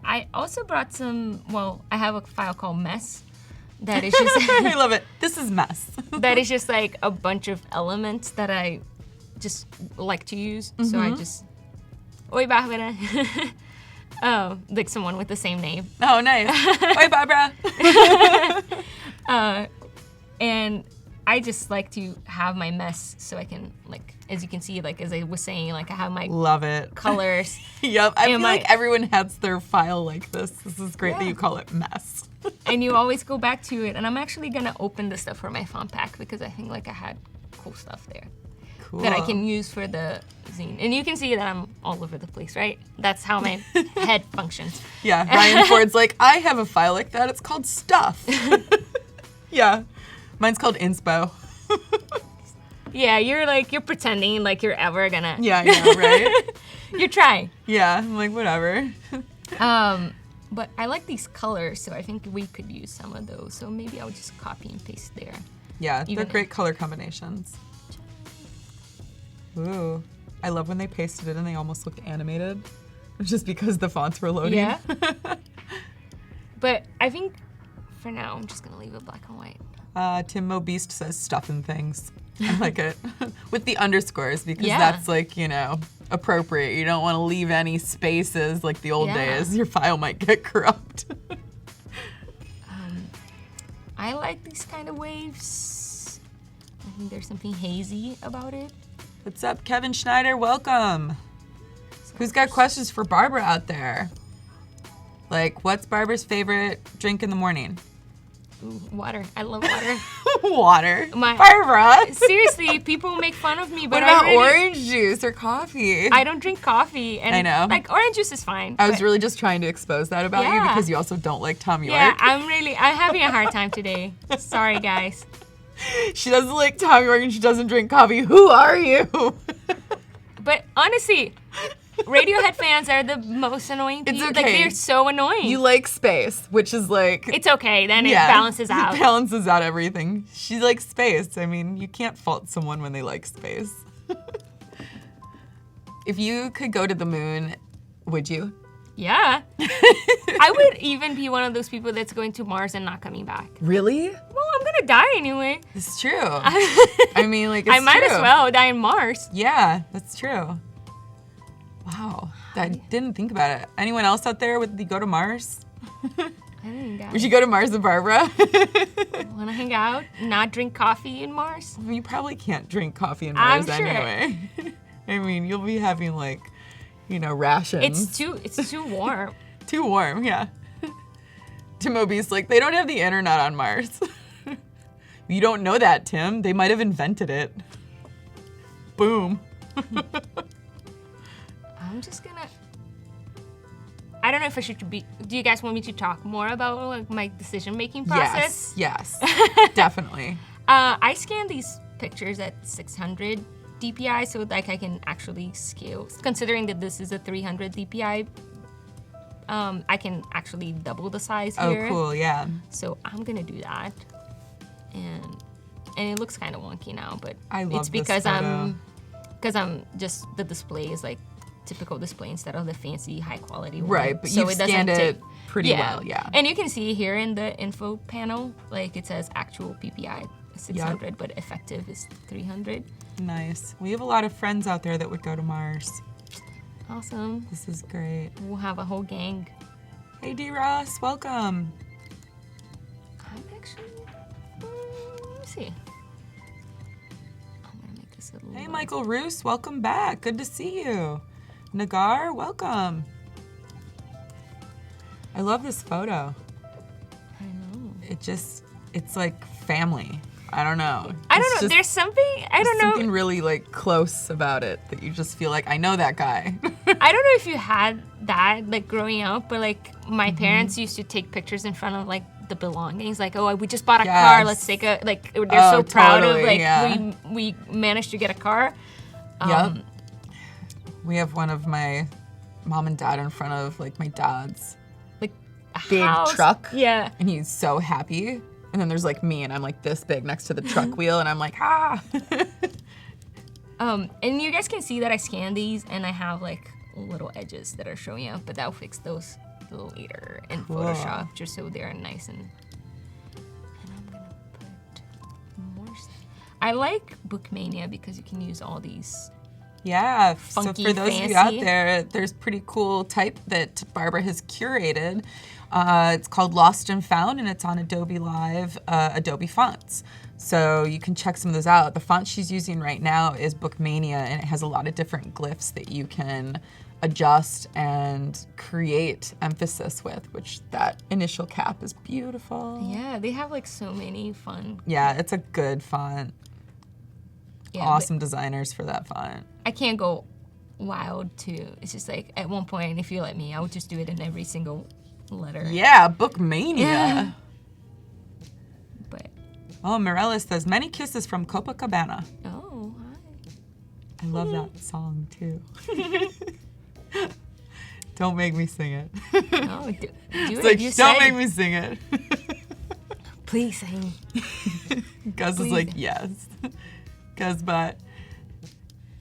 I also brought some, well, I have a file called Mess that is just... I love it. This is Mess. That is just like a bunch of elements that I just like to use. So I just... Oi, Bárbara. Oh, like someone with the same name. Oh, nice. Oi, Bárbara. And I just like to have my mess so I can, like, as you can see, like, as I was saying, like, I have my love it. colors. Yep. I feel and like everyone has their file like this. This is great that you call it Mess. And you always go back to it. And I'm actually going to open the stuff for my font pack because I think, like, I had cool stuff there. Cool. That I can use for the zine. And you can see that I'm all over the place, right? That's how my head functions. Yeah, Ryan Ford's like, I have a file like that. It's called Stuff. Yeah. Mine's called Inspo. Yeah, you're pretending like you're ever gonna. Yeah, I know, right? You're trying. Yeah, I'm like, whatever. But I like these colors, so I think we could use some of those. So maybe I'll just copy and paste there. Yeah, they're Even- great color combinations. Ooh, I love when they pasted it and they almost look animated, just because the fonts were loading. Yeah. But I think for now, I'm just gonna leave it black and white. Tim Mo Beast says stuff and things. I like it. With the underscores, because Yeah. that's like, appropriate. You don't want to leave any spaces like the old Yeah. days. Your file might get corrupt. I like these kind of waves. I think there's something hazy about it. What's up, Kevin Schneider? Welcome. Who's got questions for Barbara out there? Like, what's Barbara's favorite drink in the morning? Ooh, water. I love water. Water. My- Barbara. Seriously, people make fun of me, but What about I really, orange juice or coffee? I don't drink coffee, and I know. like orange juice is fine. I was but- really just trying to expose that about you Yeah. because you also don't like Tom York. Yeah, I'm having a hard time today. Sorry, guys. She doesn't like Tom York and she doesn't drink coffee. Who are you? But honestly, Radiohead fans are the most annoying It's people. okay. Like they're so annoying. You like space, which is like... It's okay, then it balances out. It balances out everything. She likes space. I mean, you can't fault someone when they like space. If you could go to the moon, would you? Yeah. I would even be one of those people that's going to Mars and not coming back. Really? Well, I'm gonna die anyway. It's true. I mean, like, it's I might true. as well die in Mars. Yeah, that's true. Wow. I didn't think about it. Anyone else out there would go to Mars? I think We should go to Mars with Barbara. wanna hang out, not drink coffee in Mars. You probably can't drink coffee in I'm Mars sure. anyway. I mean, you'll be having like, rations. It's too warm. Too warm, yeah. Tim Obie's like, they don't have the internet on Mars. You don't know that, Tim. They might have invented it. Boom. I'm just gonna. I don't know if I should be. Do you guys want me to talk more about like my decision-making process? Yes, definitely. I scan these pictures at 600 DPI, so like I can actually scale. Considering that this is a 300 DPI, I can actually double the size here. Oh, cool, yeah. So I'm gonna do that, and it looks kind of wonky now, but I love it's this because photo. I'm just the display is like typical display instead of the fancy high quality one. Right, but so you've it doesn't scanned it take- pretty well, yeah. And you can see here in the info panel, like it says actual PPI 600, but effective is 300. Nice. We have a lot of friends out there that would go to Mars. Awesome. This is great. We'll have a whole gang. Hey, D. Ross, welcome. I'm actually, let me see. I'm gonna make this a little. Hey, Michael Roos, welcome back. Good to see you. Nagar, welcome. I love this photo. I know. It's like family. I don't know. I don't know. There's something, I don't know. Something really like close about it that you just feel like, I know that guy. I don't know if you had that like growing up, but like my parents used to take pictures in front of like the belongings. Like, oh, we just bought a car. Let's take a, like, they're so proud of like, we managed to get a car. Yep. We have one of my mom and dad in front of like my dad's like big house. truck. Yeah. And he's so happy. And then there's like me and I'm like this big next to the truck wheel and I'm like, ah. And you guys can see that I scanned these and I have like little edges that are showing up, but I'll fix those later in Photoshop just so they're nice and I'm gonna put more I like Bookmania because you can use all these Yeah, funky, so for those of you out there, there's pretty cool type that Barbara has curated. It's called Lost and Found, and it's on Adobe Live, Adobe Fonts. So you can check some of those out. The font she's using right now is Bookmania, and it has a lot of different glyphs that you can adjust and create emphasis with, which that initial cap is beautiful. Yeah, they have like so many fun. Yeah, it's a good font. Yeah, awesome designers for that font. I can't go wild too. It's just like at one point, if you let me, I would just do it in every single letter. Yeah, Bookmania. Yeah. But oh, Morellis says many kisses from Copacabana. oh, hi. I love that song too. Don't make me sing it. No, do it's it. like, You don't said make me sing it. Please sing. Gus is like, yes. Gus, but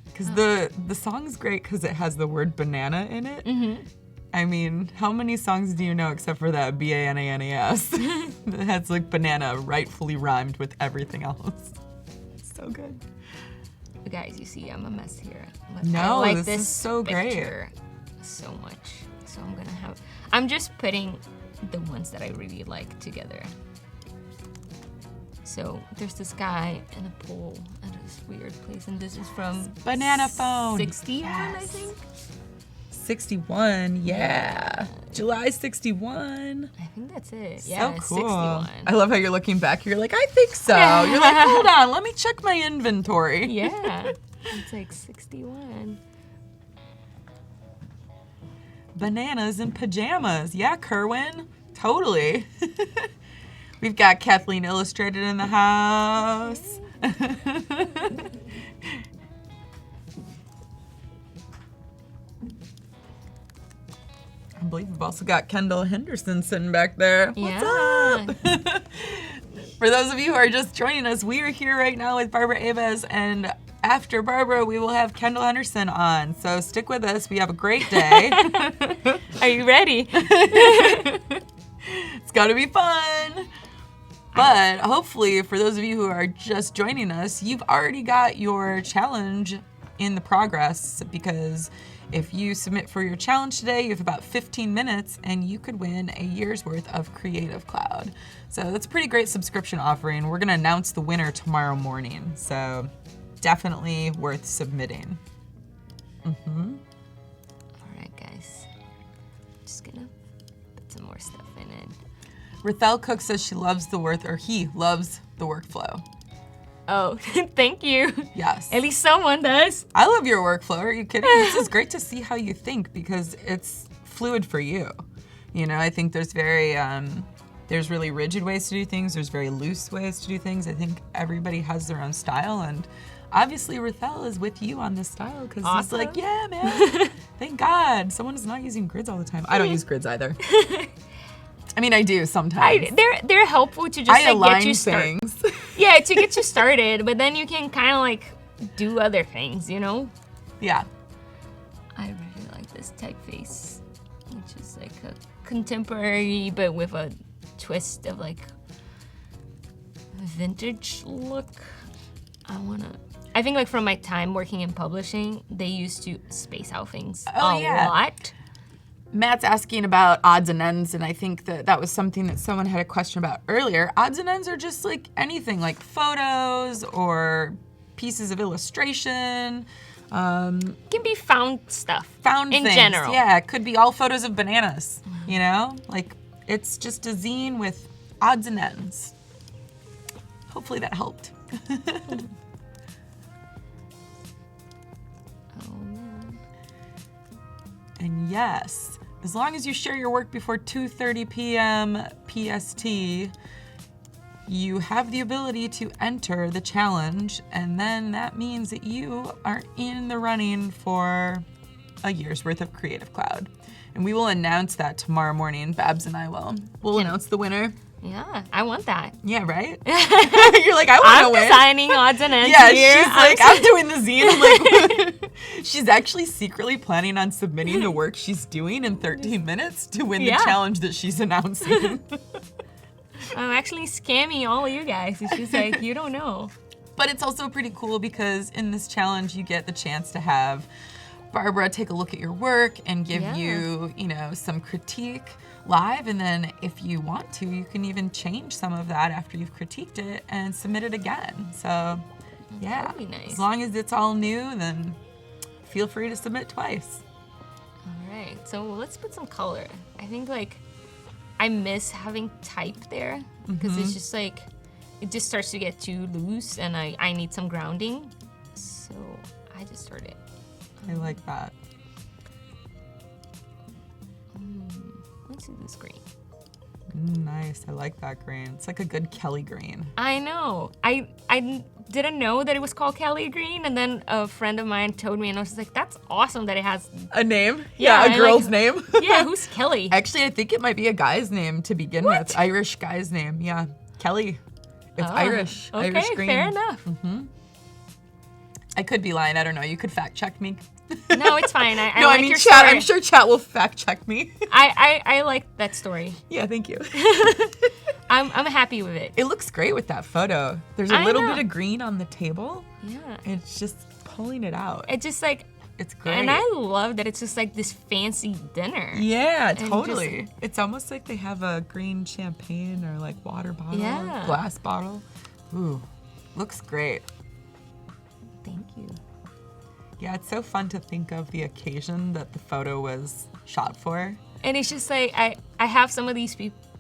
because the song's great because it has the word banana in it. Mm-hmm. I mean, how many songs do you know except for that B-A-N-A-N-A-S? That has like banana rightfully rhymed with everything else. So good. Guys, you see, I'm a mess here. But no, I like this is so picture great. So much. So I'm just putting the ones that I really like together. So there's this guy in a pool at this weird place, and this is from Banana Phone. 61, yes. I think. 61, yeah. July 61. I think that's it. So yeah, cool. 61. I love how you're looking back. You're like, I think so. You're like, hold on, let me check my inventory. Yeah, it's like 61. Bananas and pajamas. Yeah, Kerwin. Totally. We've got Kathleen Illustrated in the house. I believe we've also got Kendall Henderson sitting back there. What's up? For those of you who are just joining us, we are here right now with Bárbara Abbês, and after Barbara, we will have Kendall Henderson on. So stick with us. We have a great day. Are you ready? It's got to be fun. But hopefully, for those of you who are just joining us, you've already got your challenge in the progress, because if you submit for your challenge today, you have about 15 minutes and you could win a year's worth of Creative Cloud. So that's a pretty great subscription offering. We're going to announce the winner tomorrow morning. So definitely worth submitting. Mm-hmm. All right, guys. Just gonna put some more stuff in it. Rathel Cook says she loves the he loves the workflow. Oh, thank you. Yes. At least someone does. I love your workflow. Are you kidding? This is great to see how you think because it's fluid for you. You know, I think there's there's really rigid ways to do things. There's very loose ways to do things. I think everybody has their own style, and obviously Rathel is with you on this style because he's like, yeah, man. Thank God someone is not using grids all the time. I don't use grids either. I mean, I do sometimes. They're helpful to just get you started. Yeah, to get you started, but then you can kind of like do other things, you know? Yeah. I really like this typeface, which is like a contemporary, but with a twist of like vintage look. I think like from my time working in publishing, they used to space out things a yeah. lot. Matt's asking about odds and ends, and I think that was something that someone had a question about earlier. Odds and ends are just like anything, like photos or pieces of illustration. It can be found stuff. Found in things. general. Yeah, it could be all photos of bananas, you know? Like, it's just a zine with odds and ends. Hopefully that helped. And yes, as long as you share your work before 2:30 p.m. PST, you have the ability to enter the challenge, and then that means that you are in the running for a year's worth of Creative Cloud. And we will announce that tomorrow morning. Babs and I will. We'll announce the winner. Yeah, I want that. Yeah, right? You're like, I want to win. I'm designing odds and ends Yeah, here. she's like, I'm doing the zine. I'm like, she's actually secretly planning on submitting the work she's doing in 13 minutes to win the challenge that she's announcing. I'm actually scamming all of you guys. It's just like, you don't know. But it's also pretty cool because in this challenge, you get the chance to have Barbara take a look at your work and give you, you know, some critique live. And then if you want to, you can even change some of that after you've critiqued it and submit it again. So yeah, That'd be nice. As long as it's all new, then feel free to submit twice. All right, so let's put some color. I think like I miss having type there because it's just like, it just starts to get too loose and I need some grounding. So I just started. I like that. Let's do this green. Nice, I like that green. It's like a good Kelly green. I know. I didn't know that it was called Kelly Green, and then a friend of mine told me, and I was just like, that's awesome that it has... A name? Yeah, a girl's name? Yeah, who's Kelly? Actually, I think it might be a guy's name to begin with. Irish guy's name, yeah. Kelly. It's Irish. Okay, Irish green. fair enough. I could be lying, I don't know. You could fact check me. No, it's fine. I No, like I mean your chat. story. I'm sure chat will fact check me. I like that story. Yeah, thank you. I'm happy with it. It looks great with that photo. There's a I little know. bit of green on the table. Yeah. It's just pulling it out. It's just like, It's great. and I love that it's just like this fancy dinner. Yeah, And totally. It's almost like they have a green champagne or like water bottle, Yeah. or glass bottle. Ooh, looks great. Thank you. Yeah, it's so fun to think of the occasion that the photo was shot for. And it's just like I have some of these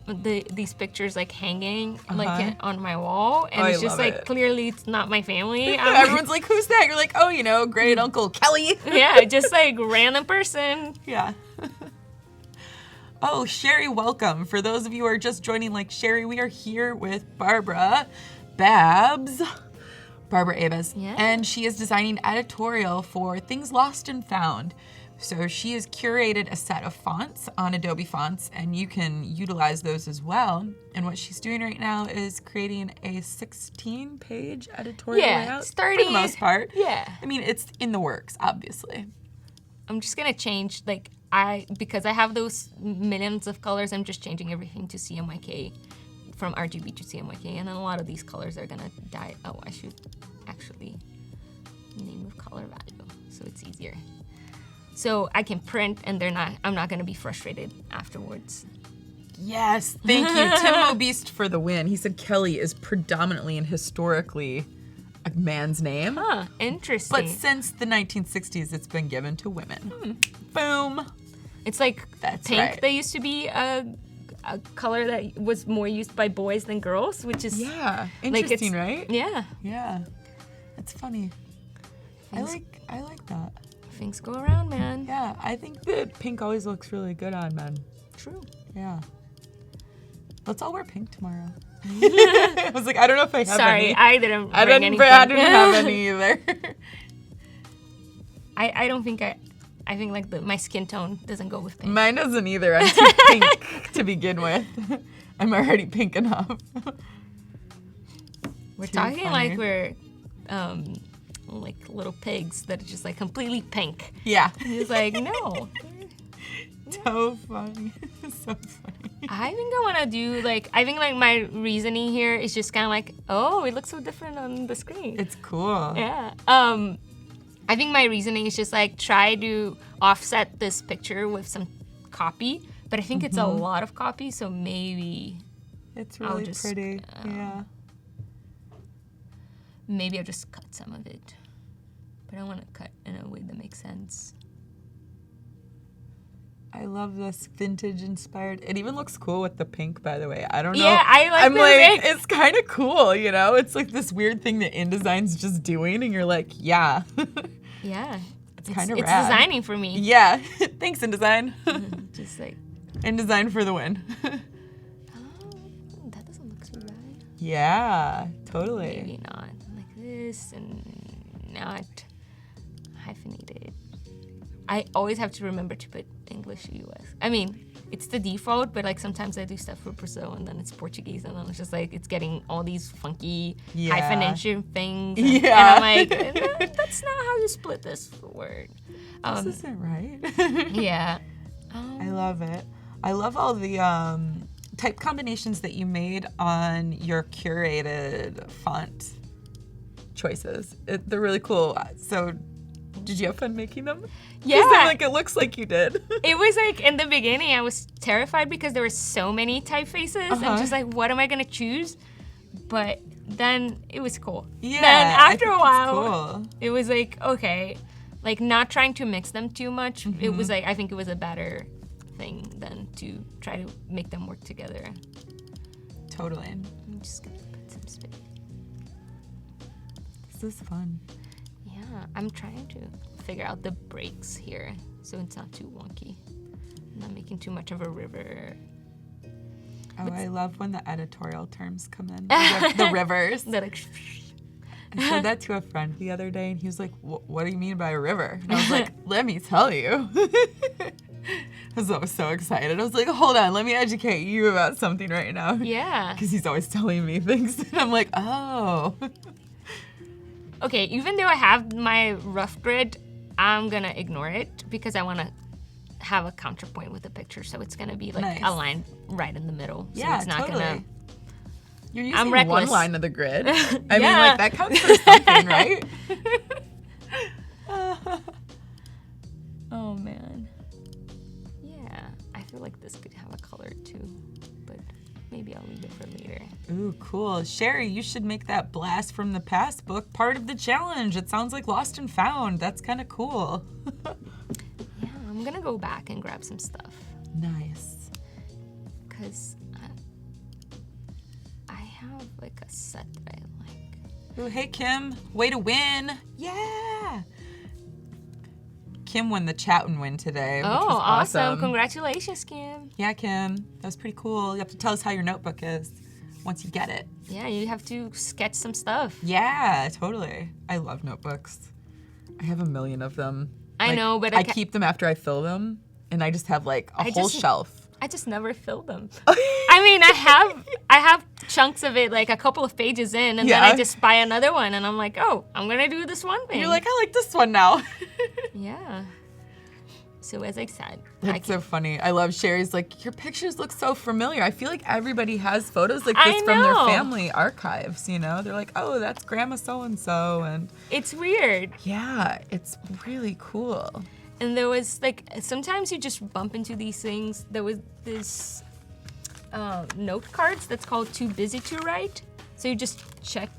these pictures like hanging like on my wall, and Oh, it's I just love like it. clearly it's not my family. Everyone's like, who's that? You're like, oh, you know, great uncle Kelly. Yeah, just like random person. Yeah. Oh, Sherry, welcome. For those of you who are just joining, like Sherry, we are here with Barbara Abbês, Yeah. and she is designing Editorial for Things Lost and Found. So she has curated a set of fonts on Adobe Fonts, and you can utilize those as well. And what she's doing right now is creating a 16-page editorial layout, for starting the most part. Yeah. I mean, it's in the works, obviously. I'm just gonna change like because I have those millions of colors. I'm just changing everything to CMYK, from RGB to CMYK, and then a lot of these colors are gonna die. Oh, I should actually name with color value so it's easier. So I can print and I'm not gonna be frustrated afterwards. Yes, thank you. Tim Beast for the win. He said Kelly is predominantly and historically a man's name. Huh, interesting. But since the 1960s, it's been given to women. Boom. It's like That's pink. right. They used to be a color that was more used by boys than girls, which is Yeah, like, interesting, right? Yeah, Yeah, it's funny. I like that. things go around, man. Yeah, I think that pink always looks really good on men. True. Yeah. Let's all wear pink tomorrow. I was like, I don't know if I have Sorry, any. I didn't bring anything. I didn't have any either. I don't think I think like my skin tone doesn't go with pink. Mine doesn't either. I'm too pink to begin with. I'm already pink enough. We're Too talking funny. like we're like little pigs that are just like completely pink. Yeah. He's like, no. So funny. So funny. I think I want to do I think my reasoning here is just kind of like, oh, it looks so different on the screen. It's cool. Yeah. I think my reasoning is just try to offset this picture with some copy, but I think it's a lot of copy, so maybe It's really just, pretty. Yeah. maybe I'll just cut some of it. But I want to cut in a way that makes sense. I love this vintage inspired. It even looks cool with the pink, by the way. I don't know. Yeah, I like I'm the like, pink. it's kind of cool, you know? It's like this weird thing that InDesign's just doing, and you're like, yeah. Yeah. It's kind of It's rad. designing for me. Yeah. Thanks, InDesign. Just InDesign for the win. that doesn't look so bad. Yeah, totally. Maybe not. Like this and not hyphenated. I always have to remember to put English US. I mean, it's the default, but sometimes I do stuff for Brazil and then it's Portuguese and then it's just it's getting all these funky hyphenation things. And, and I'm like, that's not how you split this word. This isn't right. Yeah. I love it. I love all the type combinations that you made on your curated font choices. They're really cool. So, did you have fun making them? Yeah. It looks like you did. It was in the beginning, I was terrified because there were so many typefaces. I'm just what am I going to choose? But then it was cool. Yeah. Then after a it's while, cool. it was okay. Not trying to mix them too much. It was I think it was a better thing than to try to make them work together. Totally. I'm just going to put some space. This is fun. Yeah, I'm trying to figure out the breaks here so it's not too wonky. I'm not making too much of a river. Oh, I love when the editorial terms come in. The rivers. They're I said that to a friend the other day, and he was like, what do you mean by a river? And I was like, let me tell you. I was so excited. I was like, hold on, let me educate you about something right now. Yeah. Because he's always telling me things, and I'm like, oh. Okay, even though I have my rough grid, I'm gonna ignore it because I wanna have a counterpoint with the picture, so it's gonna be Nice. a line right in the middle. So Yeah, it's not totally. gonna. You're I'm using one reckless. line of the grid. I mean, Yeah. that counts for something, right? Oh man. Yeah, I feel like this could have a color too, but maybe I'll leave it for later. Ooh, cool. Sherry, you should make that Blast from the Past book part of the challenge. It sounds like Lost and Found. That's kind of cool. Yeah, I'm gonna go back and grab some stuff Nice. because I have a set that I like. Ooh, hey, Kim. Way to win. Yeah. Kim won the chat and win today, which Oh, was awesome. Congratulations, Kim. Yeah, Kim. That was pretty cool. You have to tell us how your notebook is once you get it. Yeah, you have to sketch some stuff. Yeah, totally. I love notebooks. I have a million of them. I know, but I keep them after I fill them, and I just have a whole shelf. I just never fill them. I mean, I have chunks of it, a couple of pages in, and then I just buy another one, and I'm like, oh, I'm gonna do this one thing. You're like, I like this one now. Yeah. So as I said, That's so funny. I love Sherry's your pictures look so familiar. I feel like everybody has photos like I this from their know. family archives, you know? They're like, oh, that's grandma so-and-so, and it's weird. yeah, it's really cool. And there was sometimes you just bump into these things. There was this note cards that's called Too Busy to Write. So you just check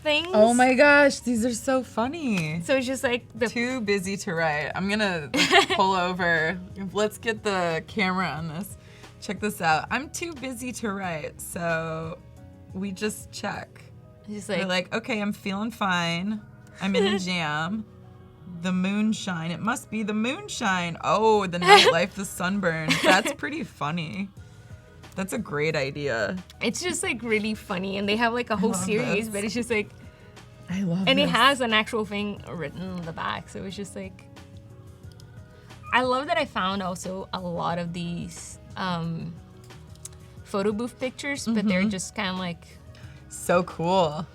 things. Oh my gosh, these are so funny. So it's just the Too busy to write. I'm gonna pull over. Let's get the camera on this. Check this out. I'm too busy to write, so we just check. just We're like, okay, I'm feeling fine. I'm in a jam. The moonshine. It must be the moonshine. Oh, the nightlife, the sunburn. That's pretty funny. That's a great idea. it's just really funny, and they have a whole love series, this. but it's just I love and this. it has an actual thing written on the back, so it's just I love that I found also a lot of these photo booth pictures, but they're just kind of so cool.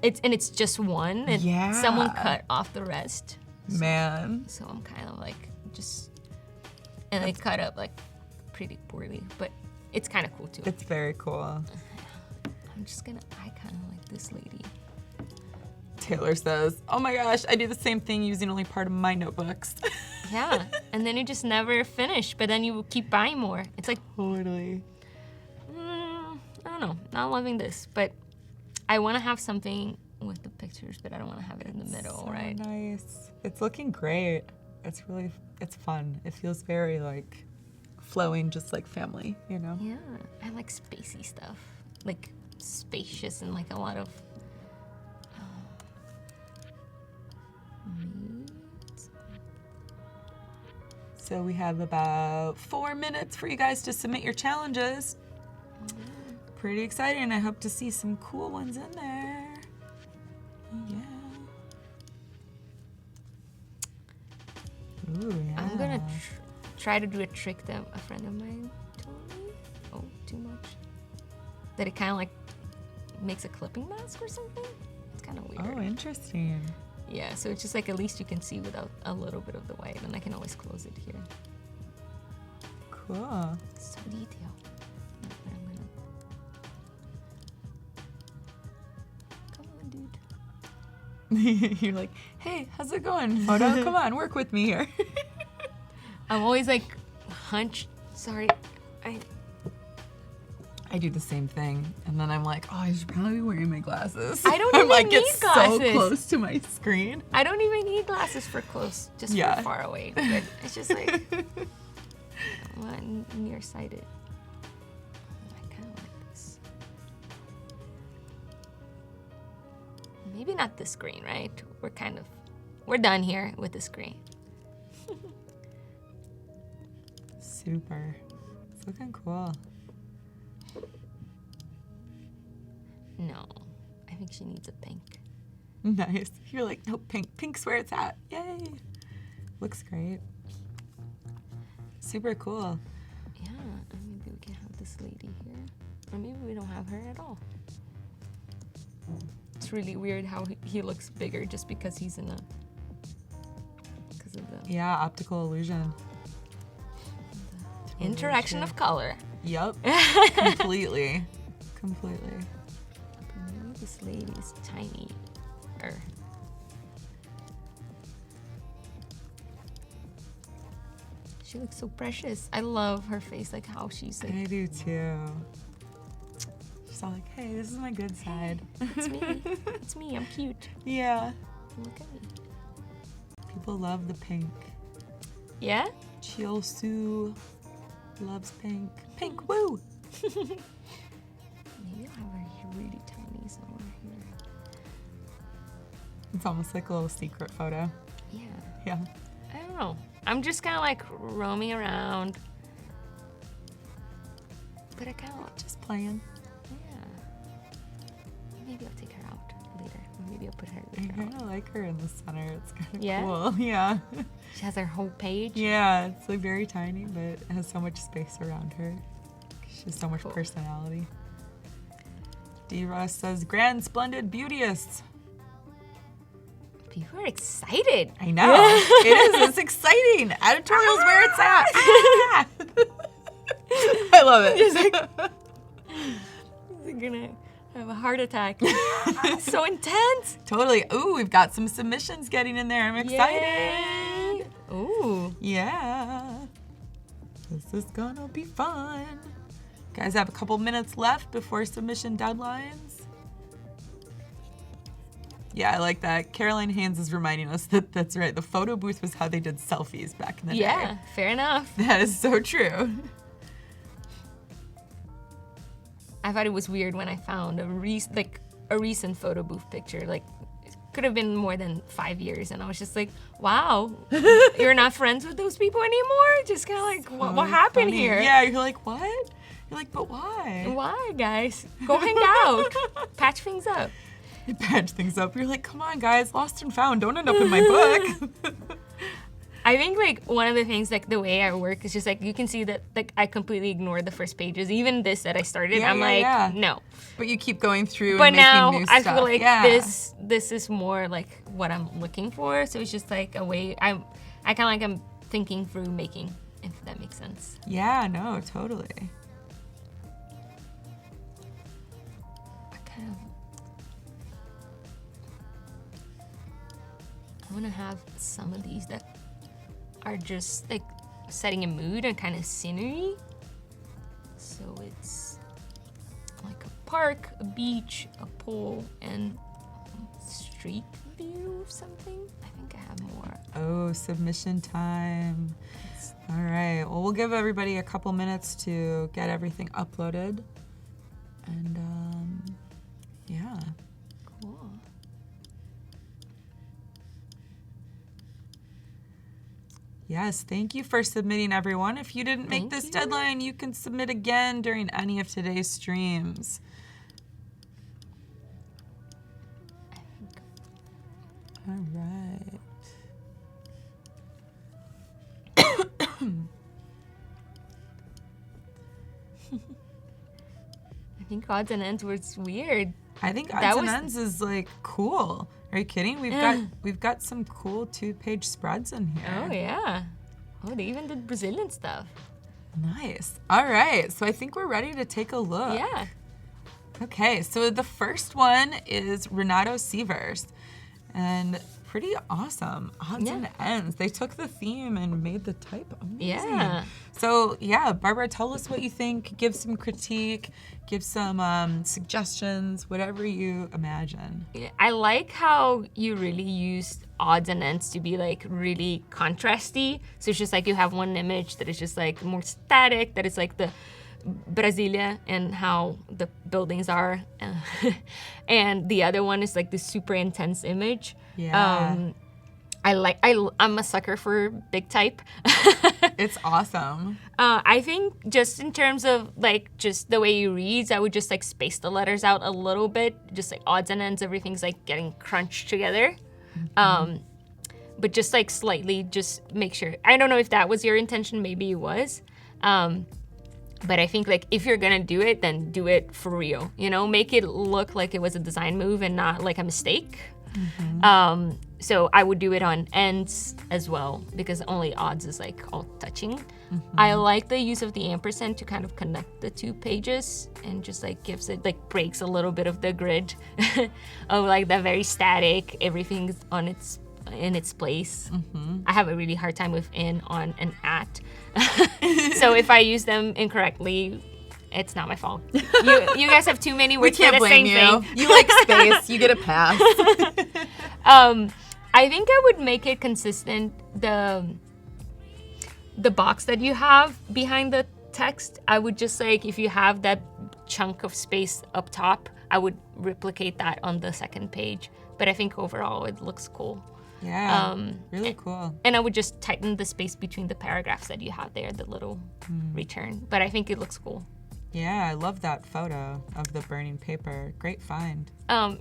it's just one, and Yeah. someone cut off the rest. Man. So I'm kind of just, and they cut up pretty poorly, but it's kind of cool too. It's very cool. I kind of like this lady. Taylor says, oh my gosh, I do the same thing using only part of my notebooks. Yeah, and then you just never finish, but then you keep buying more. It's like, Totally. I don't know, not loving this, but I want to have something with the pictures, but I don't want to have it in the middle, So right? nice. It's looking great. It's fun. It feels very like flowing, just like family, you know? Yeah, I like spacey stuff, like spacious and like a lot of So we have about 4 minutes for you guys to submit your challenges. Pretty exciting. I hope to see some cool ones in there. Yeah. Ooh, yeah. I'm gonna try to do a trick that a friend of mine told me. Oh, too much. That it kind of like makes a clipping mask or something. It's kind of weird. Oh, interesting. Yeah, so it's just like at least you can see without a little bit of the white, and I can always close it here. Cool. So detailed. No, but I'm gonna... Come on, dude. You're like, hey, how's it going, photo? Come on, work with me here. I'm always like hunched. Sorry, I do the same thing, and then I'm like, oh, I should probably be wearing my glasses. I don't I'm even like, need it's glasses. so close to my screen. I don't even need glasses for close, just Yeah. for far away. But it's just like I'm nearsighted. I kind of like this. Maybe not this screen, right? We're done here with the screen. Super. It's looking cool. No, I think she needs a pink. Nice. You're like, no, pink. Pink's where it's at. Yay. Looks great. Super cool. Yeah, and maybe we can have this lady here. Or maybe we don't have her at all. It's really weird how he looks bigger just because he's in a... Because of the Yeah, optical illusion. interaction of color. Yep. Completely. Completely. Maybe this lady is tiny. She looks so precious. I love her face, like how she's like, I do too. She's all like, hey, this is my good side. it's me. It's me. I'm cute. Yeah. Look at me. People love the pink. Yeah? Chiosu loves pink. Pink, woo! Maybe I'll have her really tiny somewhere here. It's almost like a little secret photo. Yeah. Yeah. I don't know. I'm just kind of like roaming around. But I kind of, Just playing. yeah. Maybe I'll take her out later. Maybe I'll put her I later kind out. of like her in the center. It's kind of Yeah? cool. Yeah. She has her whole page. Yeah, it's like very tiny, but it has so much space around her. She has so much Cool. personality. D-Ross says, grand, splendid, beauteous. People are excited. I know. It is. It's exciting. Editorial's where it's at. Ah! I love it. Just like, I'm gonna have a heart attack. It's so intense. Totally. Ooh, we've got some submissions getting in there. I'm excited. Yay. Ooh. Yeah. This is gonna be fun. Guys, have a couple minutes left before submission deadlines. Yeah, I like that. Caroline Haynes is reminding us that that's right. The photo booth was how they did selfies back in the day. Yeah, fair enough. That is so true. I thought it was weird when I found a recent photo booth picture. Like, it could have been more than 5 years, and I was just like, "Wow, you're not friends with those people anymore." Just kind of like, what happened Funny. here? Yeah, you're like, what? You're like, but why? Why, guys? Go hang out, patch things up. You patch things up. You're like, come on, guys, lost and found. Don't end up in my book. I think like one of the things, like the way I work is just like you can see that like I completely ignored the first pages. Even this that I started, I'm like, no. But you keep going through But and making now new I stuff. feel like Yeah. this is more like what I'm looking for. So it's just like a way I kind of like I'm thinking through making, if that makes sense. Yeah, no, totally. I want to have some of these that are just like setting a mood and kind of scenery. So it's like a park, a beach, a pool, and street view of something. I think I have more. Oh, submission time. All right, well, we'll give everybody a couple minutes to get everything uploaded. And yeah. Cool. Yes, thank you for submitting, everyone. If you didn't make this deadline, you can submit again during any of today's streams. All right. I think odds and ends was weird. I think odds and ends is like cool. Are you kidding? We've got some cool 2-page spreads in here. Oh yeah. Oh, they even did Brazilian stuff. Nice. All right, so I think we're ready to take a look. Yeah. Okay, so the first one is Renato Sievers, and pretty awesome. Odds and ends. They took the theme and made the type amazing. Yeah. So yeah, Barbara, tell us what you think. Give some critique. Give some suggestions. Whatever you imagine. I like how you really used odds and ends to be like really contrasty. So it's just like you have one image that is just like more static, that is like the Brasilia and how the buildings are, and the other one is like this super intense image. Yeah. I'm a sucker for big type. It's awesome. I think just in terms of like just the way you read, I would just like space the letters out a little bit, just like odds and ends, everything's like getting crunched together. But just like slightly, just make sure. I don't know if that was your intention, maybe it was. But I think like if you're gonna do it, then do it for real. You know, make it look like it was a design move and not like a mistake. So I would do it on ends as well, because only odds is like all touching. I like the use of the ampersand to kind of connect the two pages and just like gives it, like breaks a little bit of the grid of like the very static, everything's on in its place. I have a really hard time with in, on, and at. So if I use them incorrectly, it's not my fault. You guys have too many words for the same thing. You like space. You get a pass. I think I would make it consistent. The box that you have behind the text, I would just like, if you have that chunk of space up top, I would replicate that on the second page. But I think overall it looks cool. Yeah, really cool. And I would just tighten the space between the paragraphs that you have there, the little return. But I think it looks cool. Yeah, I love that photo of the burning paper. Great find.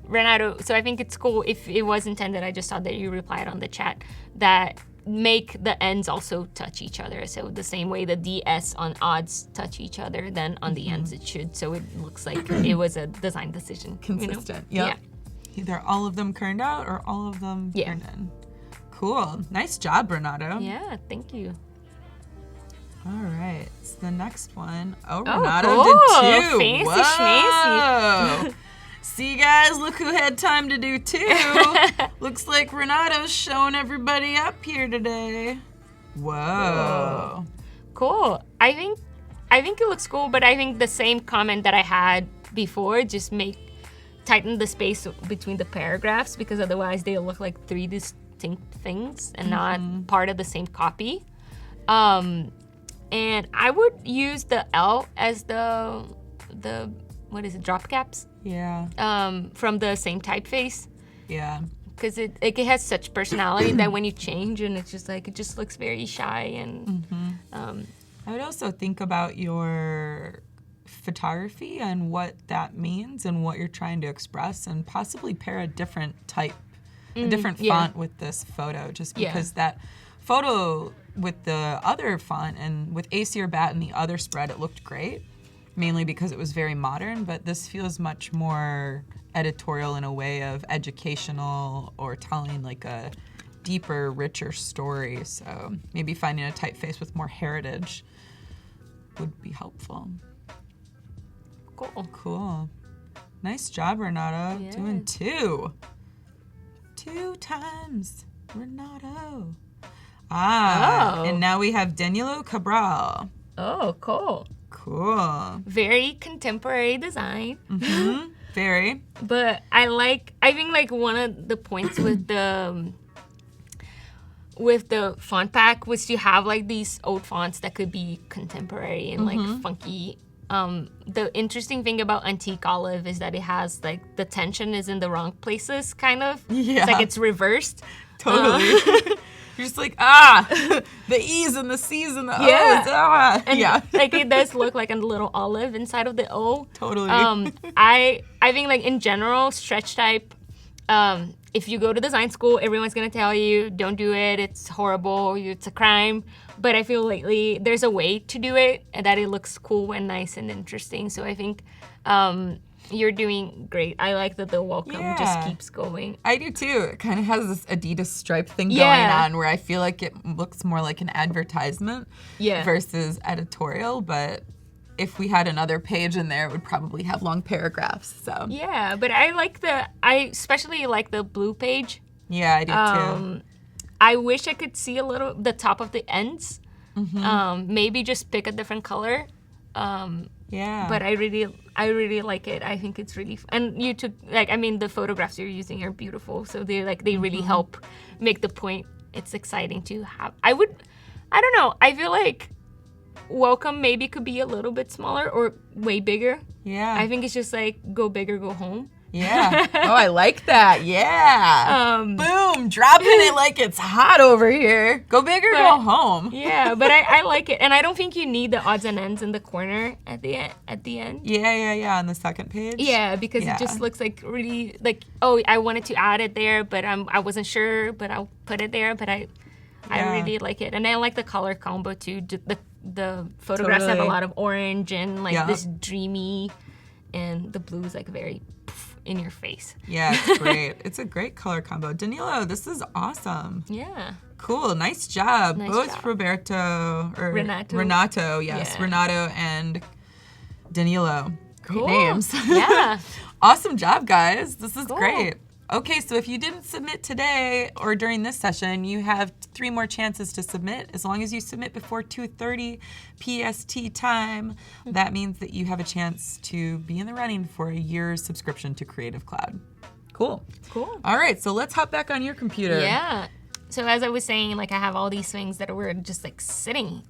Renato, so I think it's cool, if it was intended, I just saw that you replied on the chat, that make the ends also touch each other. So the same way the DS on odds touch each other, then on the ends it should. So it looks like it was a design decision. Consistent. You know? Yep. Yeah. Either all of them kerned out or all of them kerned in. Cool. Nice job, Renato. Yeah, thank you. All right. So the next one. Oh, Oh, Renato cool. did two. Fancy Whoa. See, guys, look who had time to do two. Looks like Renato's showing everybody up here today. Whoa. Cool. I think it looks cool, but I think the same comment that I had before, just tighten the space between the paragraphs, because otherwise they look like three distinct things and not part of the same copy. And I would use the L as the what is it, drop caps? Yeah. From the same typeface. Yeah. Because it has such personality that when you change, and it's just like, it just looks very shy. And I would also think about your photography and what that means and what you're trying to express, and possibly pair a different type, a different font with this photo, just because that photo with the other font and with AC or Bat and the other spread, it looked great, mainly because it was very modern, but this feels much more editorial in a way of educational or telling like a deeper, richer story. So maybe finding a typeface with more heritage would be helpful. cool. Cool. Nice job, Renato. Yeah. Doing 2. 2 times, Renato. And now we have Danilo Cabral. Oh, cool. Cool. Very contemporary design. Mm-hmm. Very. But I think like one of the points with the font pack was you have like these old fonts that could be contemporary and like funky. The interesting thing about Antique Olive is that it has like the tension is in the wrong places, kind of. Yeah. It's like it's reversed. Totally. You're just like, the E's and the C's and the O's. And like it does look like a little olive inside of the O. Totally. I think like in general, stretch type, if you go to design school, everyone's gonna tell you, don't do it, it's horrible, it's a crime. But I feel lately there's a way to do it and that it looks cool and nice and interesting. So I think you're doing great. I like that the welcome just keeps going. I do too. It kind of has this Adidas stripe thing going on where I feel like it looks more like an advertisement versus editorial. But if we had another page in there, it would probably have long paragraphs. So yeah, but I especially like the blue page. Yeah, I do too. I wish I could see the top of the ends. Maybe just pick a different color. But I really like it. I think it's really and you took the photographs you're using are beautiful. So they really help make the point. It's exciting to have. I don't know. I feel like welcome maybe could be a little bit smaller or way bigger. Yeah. I think it's just like go big or go home. Yeah. Oh, I like that. Yeah. Boom. Dropping it like it's hot over here. Go big or go home. Yeah, but I like it. And I don't think you need the odds and ends in the corner at the end. Yeah. On the second page. Yeah, because it just looks like really like, oh, I wanted to add it there, but I wasn't sure, but I'll put it there. But I really like it. And I like the color combo too. The photographs have a lot of orange and like this dreamy, and the blue is like very in your face. Yeah, it's great. It's a great color combo. Danilo, this is awesome. Yeah. Cool. Nice job. Nice job. Renato, yes. Yeah. Renato and Danilo. Great names. Yeah. Awesome job, guys. This is great. Okay, so if you didn't submit today or during this session, you have 3 more chances to submit. As long as you submit before 2:30 PST time, that means that you have a chance to be in the running for a year's subscription to Creative Cloud. Cool. All right, so let's hop back on your computer. Yeah. So as I was saying, like I have all these things that were just like sitting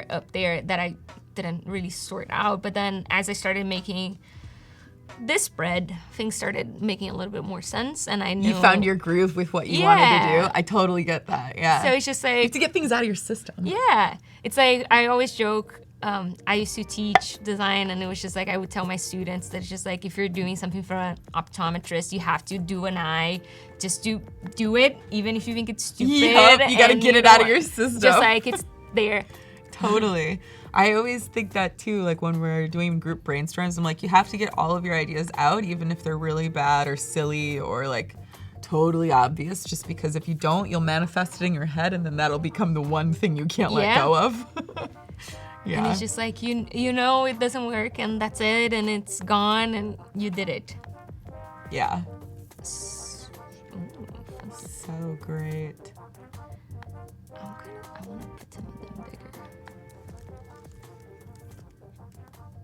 up there that I didn't really sort out. But then as I started making this spread, things started making a little bit more sense, and I knew you found your groove with what you wanted to do. I totally get that. Yeah. So it's just like you have to get things out of your system. Yeah. It's like I always joke. I used to teach design, and it was just like I would tell my students that it's just like if you're doing something for an optometrist, you have to do an eye. Just do it, even if you think it's stupid. Yep, you gotta get it out of your system. Just like it's there. Totally. I always think that too, like when we're doing group brainstorms, I'm like, you have to get all of your ideas out, even if they're really bad or silly or like totally obvious, just because if you don't, you'll manifest it in your head and then that'll become the one thing you can't let go of. Yeah. And it's just like, you know it doesn't work and that's it and it's gone and you did it. Yeah. So great. I want to put some of them bigger.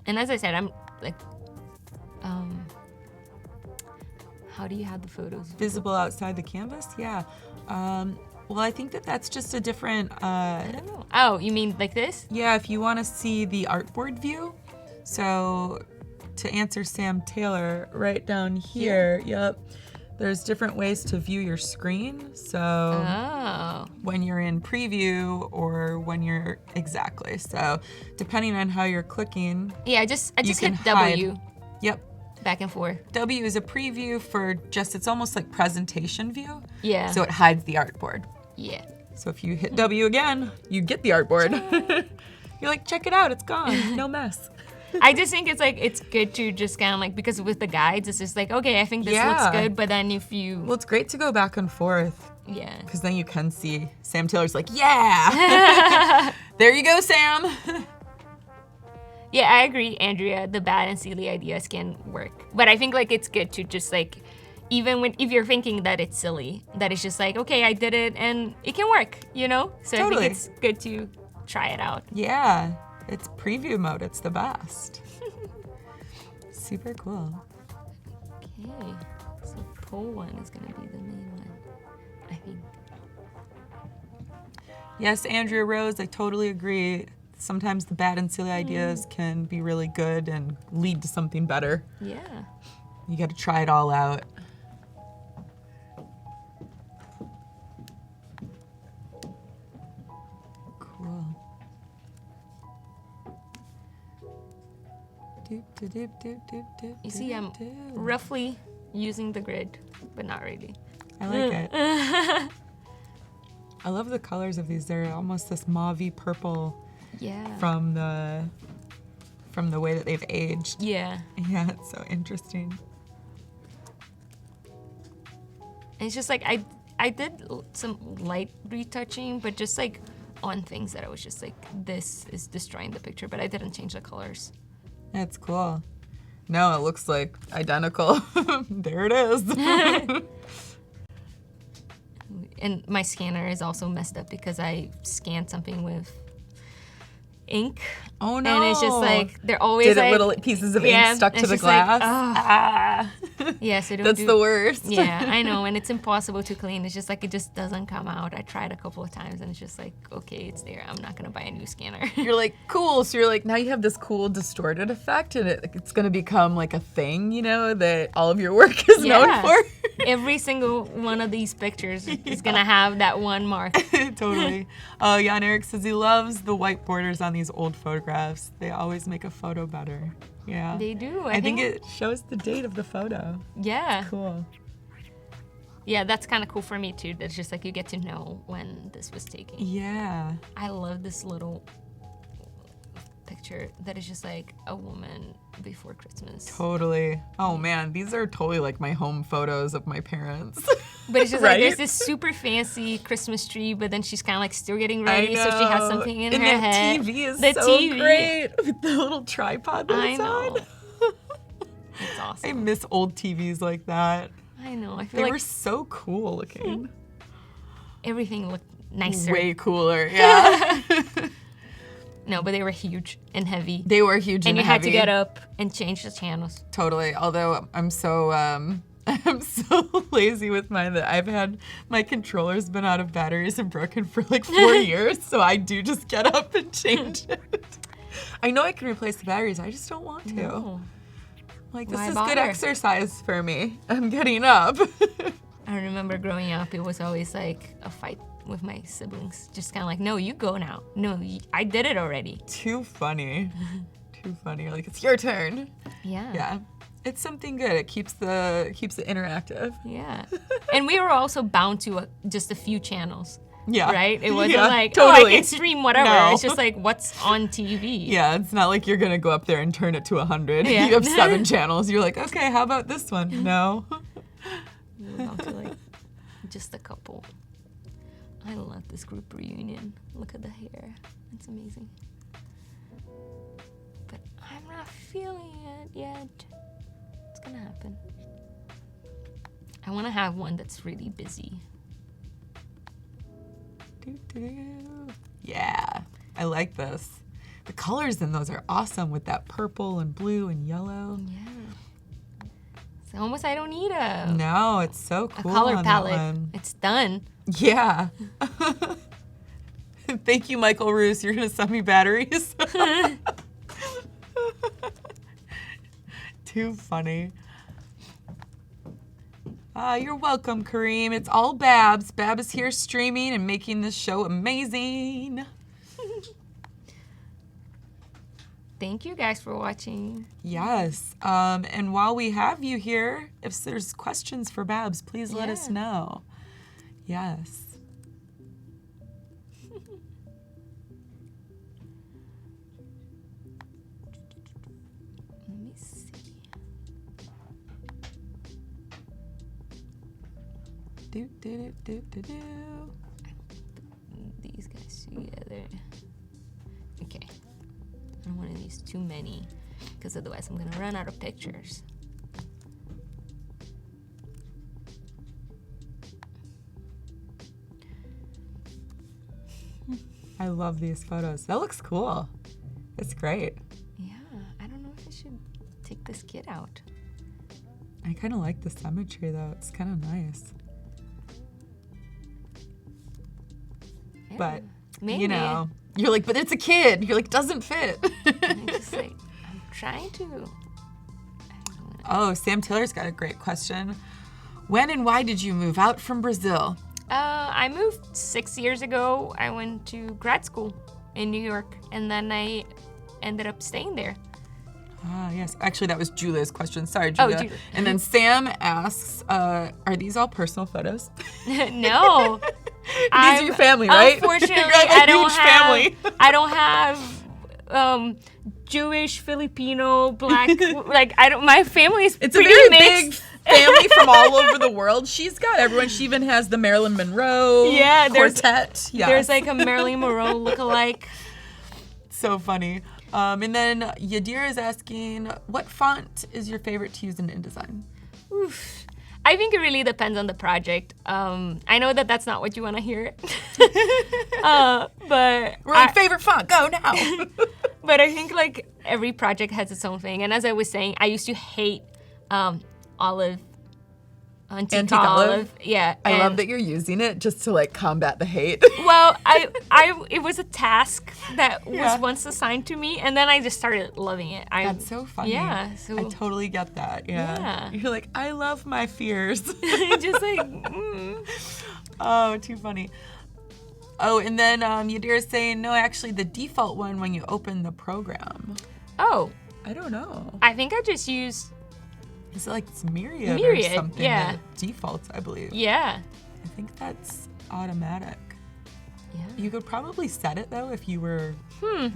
And as I said, I'm like, how do you have the photos visible outside the canvas? Yeah. Well, I think that's just a different. I don't know. Oh, you mean like this? Yeah. If you want to see the artboard view, so to answer Sam Taylor, right down here. Yep. There's different ways to view your screen. So when you're in preview or when you're exactly. So depending on how you're clicking. Yeah, I just hit W. Hide. Yep. Back and forth. W is a preview for it's almost like presentation view. Yeah. So it hides the artboard. Yeah. So if you hit W again, you get the artboard. You're like, check it out, it's gone, no mess. I just think it's good to just kind of like, because with the guides, it's just like, okay, I think this looks good, but then if you... Well, it's great to go back and forth. Yeah. Because then you can see Sam Taylor's like, yeah! There you go, Sam! Yeah, I agree, Andrea. The bad and silly ideas can work. But I think like it's good to just like, even when if you're thinking that it's silly, that it's just like, okay, I did it and it can work, you know? So Totally. I think it's good to try it out. Yeah, it's preview mode. It's the best. Super cool. Okay, so pull one is gonna be the main one, I think. Yes, Andrea Rose, I totally agree. Sometimes the bad and silly ideas can be really good and lead to something better. Yeah. You got to try it all out. Cool. Doop, doop, doop, doop, doop, doop, You see, I'm doop. roughly using the grid, but not really. I like it. I love the colors of these. They're almost this mauvey purple Yeah. from the way that they've aged. Yeah. Yeah, it's so interesting. And it's just like I did some light retouching, but just like on things that I was just like, this is destroying the picture, but I didn't change the colors. That's cool. No, it looks like identical. There it is. And my scanner is also messed up because I scanned something with ink. Oh no. And it's just like, they're always Did like, it little pieces of yeah, ink stuck to it's the just like, glass? ah. Yeah, so don't That's do, the worst. Yeah, I know, and it's impossible to clean. It's just like, it just doesn't come out. I tried a couple of times and it's just like, okay, it's there. I'm not gonna buy a new scanner. You're like, cool. So you're like, now you have this cool distorted effect and it's going to become like a thing, you know, that all of your work is known for. Every single one of these pictures is gonna have that one mark. Totally. Oh, Jan Eric says he loves the white borders on these old photographs. They always make a photo better. Yeah. They do. I think it shows the date of the photo. Yeah. Cool. Yeah, that's kind of cool for me too. That's just like you get to know when this was taken. Yeah. I love this little picture that is just like a woman before Christmas. Totally. Oh man, these are totally like my home photos of my parents. But it's just Right? like there's this super fancy Christmas tree, but then she's kind of like still getting ready, so she has something in and her the head. TV is The so TV. great with the little tripod that I it's know. on. It's I awesome. miss old TVs like that. I know. I feel They like were so cool looking. everything looked nicer. Way cooler, yeah. No, but they were huge and heavy. They were huge and And you had heavy. to get up and change the channels. Totally. Although I'm so I'm so lazy with mine that I've had my controller's been out of batteries and broken for like 4 years, so I do just get up and change it. I know I can replace the batteries, I just don't want to. No. Like, this Why is bother? good exercise for me. I'm getting up. I remember growing up, it was always like a fight with my siblings. Just kind of like, no, you go now. No, I did it already. Too funny. Too funny. Like, it's your turn. Yeah. Yeah. It's something good. It keeps it interactive. Yeah. And we were also bound to just a few channels. Yeah. Right? It wasn't Yeah, like, totally. oh, I can stream whatever. No. It's just like, what's on TV? Yeah, it's not like you're gonna go up there and turn it to 100. Yeah. You have 7 channels. You're like, okay, how about this one? No. We were bound to like just a couple. I love this group reunion. Look at the hair. It's amazing. But I'm not feeling it yet. It's gonna happen. I want to have one that's really busy. Yeah, I like this. The colors in those are awesome with that purple and blue and yellow. Yeah. It's almost I don't need a No, it's so a cool color on that palette. one. It's done. Yeah. Thank you, Michael Roos. You're gonna send me batteries. Too funny. You're welcome, Kareem. It's all Babs. Bab is here streaming and making this show amazing. Thank you guys for watching. Yes. And while we have you here, if there's questions for Babs, please let us Yeah. know. Yes. Let me see. Do, do, do, do, do. These guys together. Okay. I don't want to use too many because otherwise I'm gonna run out of pictures. I love these photos. That looks cool. It's great. Yeah, I don't know if I should take this kit out. I kind of like the symmetry though. It's kind of nice. Yeah, But, maybe. you know, you're like, but it's a kid. You're like, doesn't fit. I'm just like, I'm trying to. Oh, Sam Taylor's got a great question. When and why did you move out from Brazil? I moved 6 years ago. I went to grad school in New York, and then I ended up staying there. Ah, yes. Actually, that was Julia's question. Sorry, Julia. Julia. And then Sam asks, are these all personal photos? No. These are your family, right? Unfortunately, You have a I don't huge have. family. I don't have Jewish, Filipino, black. Like I don't. My family is It's a pretty very mixed. big family from all over the world. She's got everyone. She even has the Marilyn Monroe quartet. Yes. There's like a Marilyn Monroe lookalike. So funny. And then Yadira is asking, what font is your favorite to use in InDesign? Oof. I think it really depends on the project. I know that that's not what you want to hear. But We're like, favorite font, go now. But I think like every project has its own thing. And as I was saying, I used to hate olive. Antique olive. Yeah. I love that you're using it just to like combat the hate. Well, it was a task that was once assigned to me, and then I just started loving it. That's so funny. Yeah. So I totally get that. Yeah. You're like, I love my fears. just like. Oh, too funny. Oh, and then Yadira's saying, no, actually the default one when you open the program. Oh. I don't know. I think I just used. Is it like it's Myriad Myriad, or something yeah. that defaults, I believe. Yeah. I think that's automatic. Yeah. You could probably set it though if you were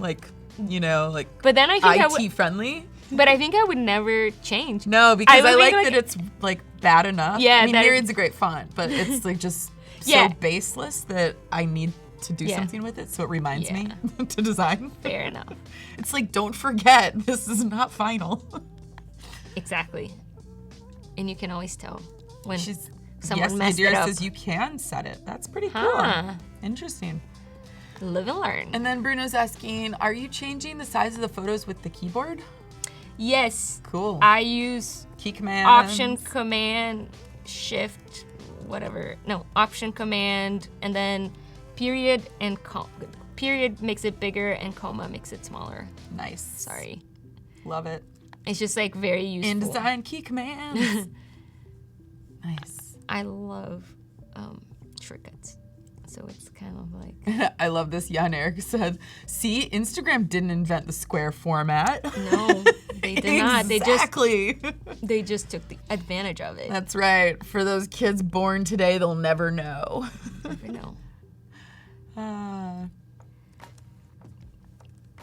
like, you know, like But then I think IT friendly. But I think I would never change. No, because I would like be that it's like bad enough. Yeah, I mean, that- Myriad's a great font, but it's like just so Yeah. baseless that I need to do something with it, so it reminds me to design. Fair enough. It's like, don't forget, this is not final. Exactly. And you can always tell when She's someone messed it Yadira up. says you can set it. That's pretty cool. Huh. Interesting. Live and learn. And then Bruno's asking, are you changing the size of the photos with the keyboard? Yes. Cool. I use Key command. Option, Command, Shift, whatever. No, Option, Command, and then period and period makes it bigger and comma makes it smaller. Nice. Sorry. Love it. It's just like very useful. InDesign key commands. Nice. I love shortcuts. So it's kind of like... I love this. Jan Eric said, see, Instagram didn't invent the square format. No, they did not. Exactly. They just took the advantage of it. That's right. For those kids born today, they'll never know. Never know.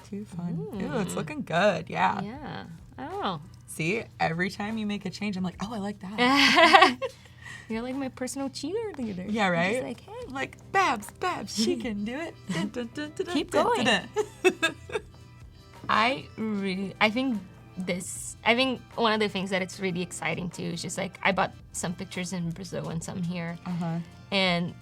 Too fun. Ooh, it's looking good. Yeah. Yeah. I don't know. See, every time you make a change, I'm like, oh, I like that. You're like my personal cheerleader. Yeah, right? I'm just like, hey. Like, Babs, she can do it. Keep going. I think one of the things that it's really exciting too is just like I bought some pictures in Brazil and some here, and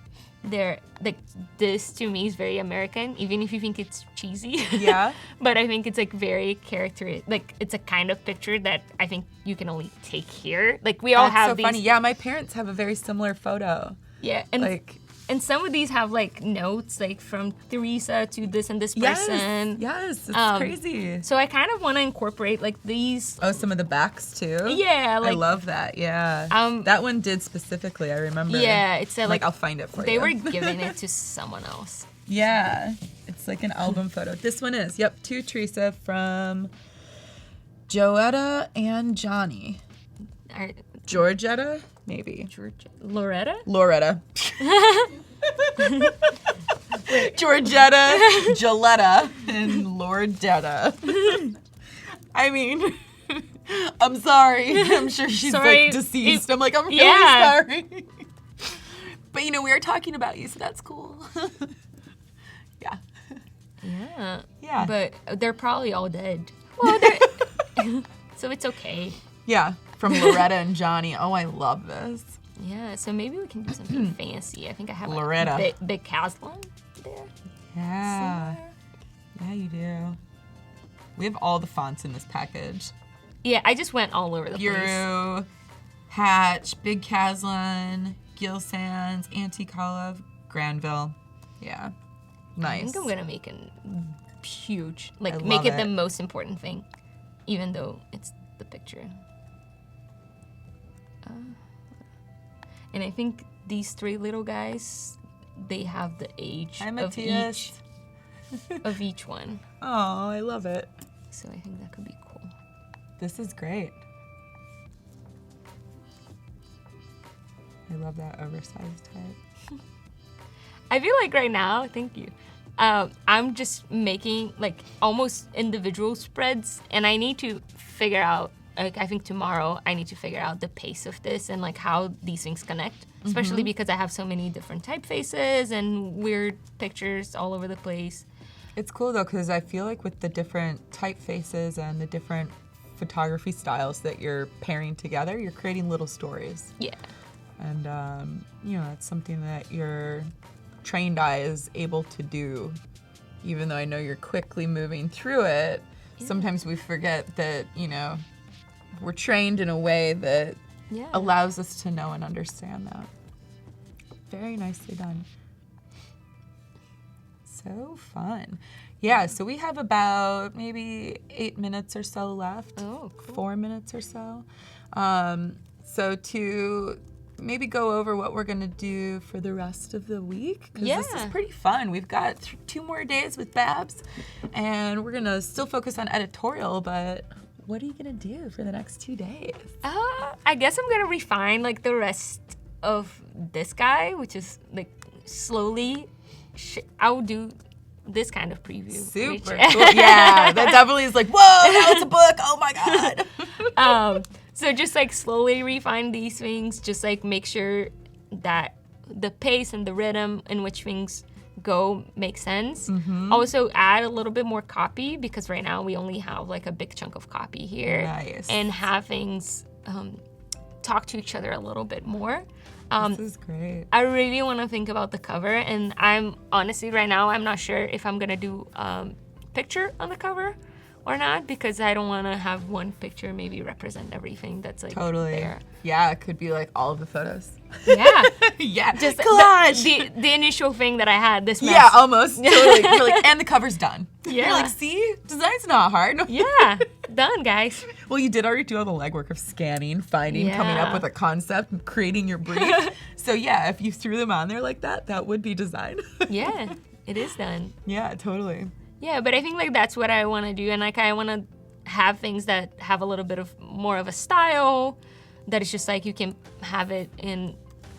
they're like, this to me is very American, even if you think it's cheesy. Yeah. But I think it's like very characteristic. Like it's a kind of picture that I think you can only take here. Like we all That's have so these. funny. Yeah, my parents have a very similar photo. Yeah, and Like, and some of these have like notes like from Teresa to this and this person. yes, it's crazy. So I kind of want to incorporate like these. Oh, some of the backs too? Yeah, like I love that, yeah. that one did specifically, I remember. yeah, it's a, like, I'll find it for they you. were giving it to someone else. Yeah, it's like an album photo. This one is, yep, to Teresa from Joetta and Johnny. Georgetta? Maybe. Loretta? Loretta. Georgetta, Gilletta, and Lordetta. I mean, I'm sorry. I'm sure she's like deceased. I'm like, I'm really sorry. But you know, we were talking about you, so that's cool. Yeah. Yeah. Yeah. But they're probably all dead. Well, they're so it's okay. Yeah, from Loretta and Johnny. Oh, I love this. Yeah, so maybe we can do something fancy. I think I have Loretta. a big Caslon there. Yeah. somewhere. Yeah, you do. We have all the fonts in this package. Yeah, I just went all over the place. Bureau, Hatch, Big Caslon, Gil Sans, Antique Olive, Granville. Yeah. Nice. I think I'm gonna make it huge. I Like love make it the it. most important thing, even though it's the picture. And I think these three little guys, they have the age Hi, of Matthias. each one. Oh, I love it. So I think that could be cool. This is great. I love that oversized type. I feel like right now, thank you. I'm just making like almost individual spreads, and I need to figure out. Like I think tomorrow I need to figure out the pace of this and like how these things connect. Especially because I have so many different typefaces and weird pictures all over the place. It's cool though, because I feel like with the different typefaces and the different photography styles that you're pairing together, you're creating little stories. Yeah. And, you know, it's something that your trained eye is able to do. Even though I know you're quickly moving through it, sometimes we forget that, you know, we're trained in a way that Yeah. allows us to know and understand that. Very nicely done. So fun. Yeah, so we have about maybe 8 minutes or so left. Oh, cool. 4 minutes or so. So to maybe go over what we're gonna do for the rest of the week, because this is Yeah. pretty fun. We've got 2 more days with Babs, and we're gonna still focus on editorial, but what are you gonna do for the next 2 days? I guess I'm gonna refine like the rest of this guy, which is like slowly. I'll do this kind of preview. Super which- cool. Yeah, that definitely is like, whoa, now it's a book. Oh my God. So just like slowly refine these things, just like make sure that the pace and the rhythm in which things go makes sense. Also add a little bit more copy because right now we only have like a big chunk of copy here. Nice. And have things talk to each other a little bit more. This is great. I really want to think about the cover, and I'm honestly right now I'm not sure if I'm gonna do picture on the cover or not, because I don't want to have one picture maybe represent everything that's like Totally. there. Yeah, it could be like all of the photos. Yeah, Yeah, just collage. the initial thing that I had. This mess. Yeah, almost. Totally. You're like, and the cover's done. Yeah. You're like, see, design's not hard. Yeah, done, guys. Well, you did already do all the legwork of scanning, finding, coming up Yeah. with a concept, and creating your brief. So yeah, if you threw them on there like that, that would be design. Yeah, it is done. Yeah, totally. Yeah, but I think like that's what I want to do, and like I want to have things that have a little bit of more of a style, that it's just like you can have it in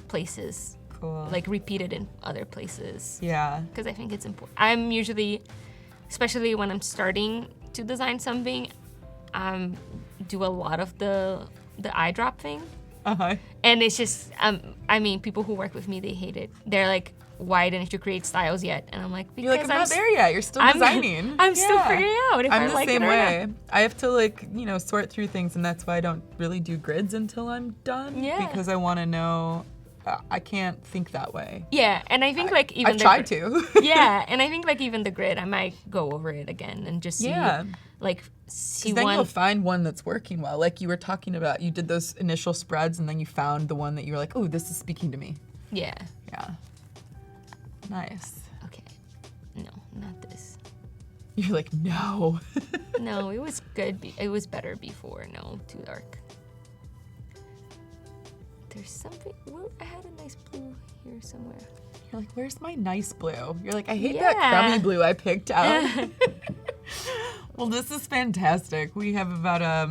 places, Cool. like repeated in other places. Yeah. Because I think it's important. I'm usually, especially when I'm starting to design something, do a lot of the eyedrop thing, Uh-huh. and it's just I mean, people who work with me, they hate it. They're like, why didn't you create styles yet? And I'm like, because You're like, I'm not there yet. You're still I'm- designing. I'm still Yeah. figuring out if I I'm the like same it or way. not. I have to like, you know, sort through things, and that's why I don't really do grids until I'm done. Yeah. Because I want to know. I can't think that way. Yeah, and I think like even I've tried to. Yeah, and I think like even the grid, I might go over it again and just see Yeah. like see Then one. you'll find one that's working well. Like you were talking about, you did those initial spreads, and then you found the one that you were like, oh, this is speaking to me. Yeah. Yeah. Nice. Okay. No, not this. You're like, no. No, it was good. It was better before. No, too dark. There's something. Well, I had a nice blue here somewhere. You're like, where's my nice blue? You're like, I hate Yeah. that crummy blue I picked out. Well, this is fantastic. We have about,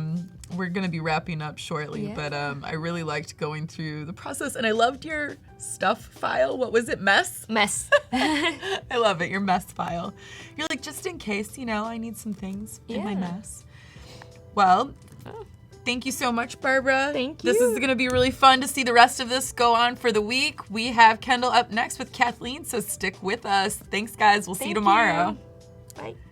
we're going to be wrapping up shortly, Yeah. but I really liked going through the process, and I loved your stuff file. What was it, mess? Mess. I love it, your mess file. You're like, just in case, you know, I need some things in my Yeah. mess. Well, Oh. thank you so much, Barbara. Thank This is you. going to be really fun to see the rest of this go on for the week. We have Kendall up next with Kathleen, so stick with us. Thanks, guys. We'll see you Thank tomorrow. you. Bye.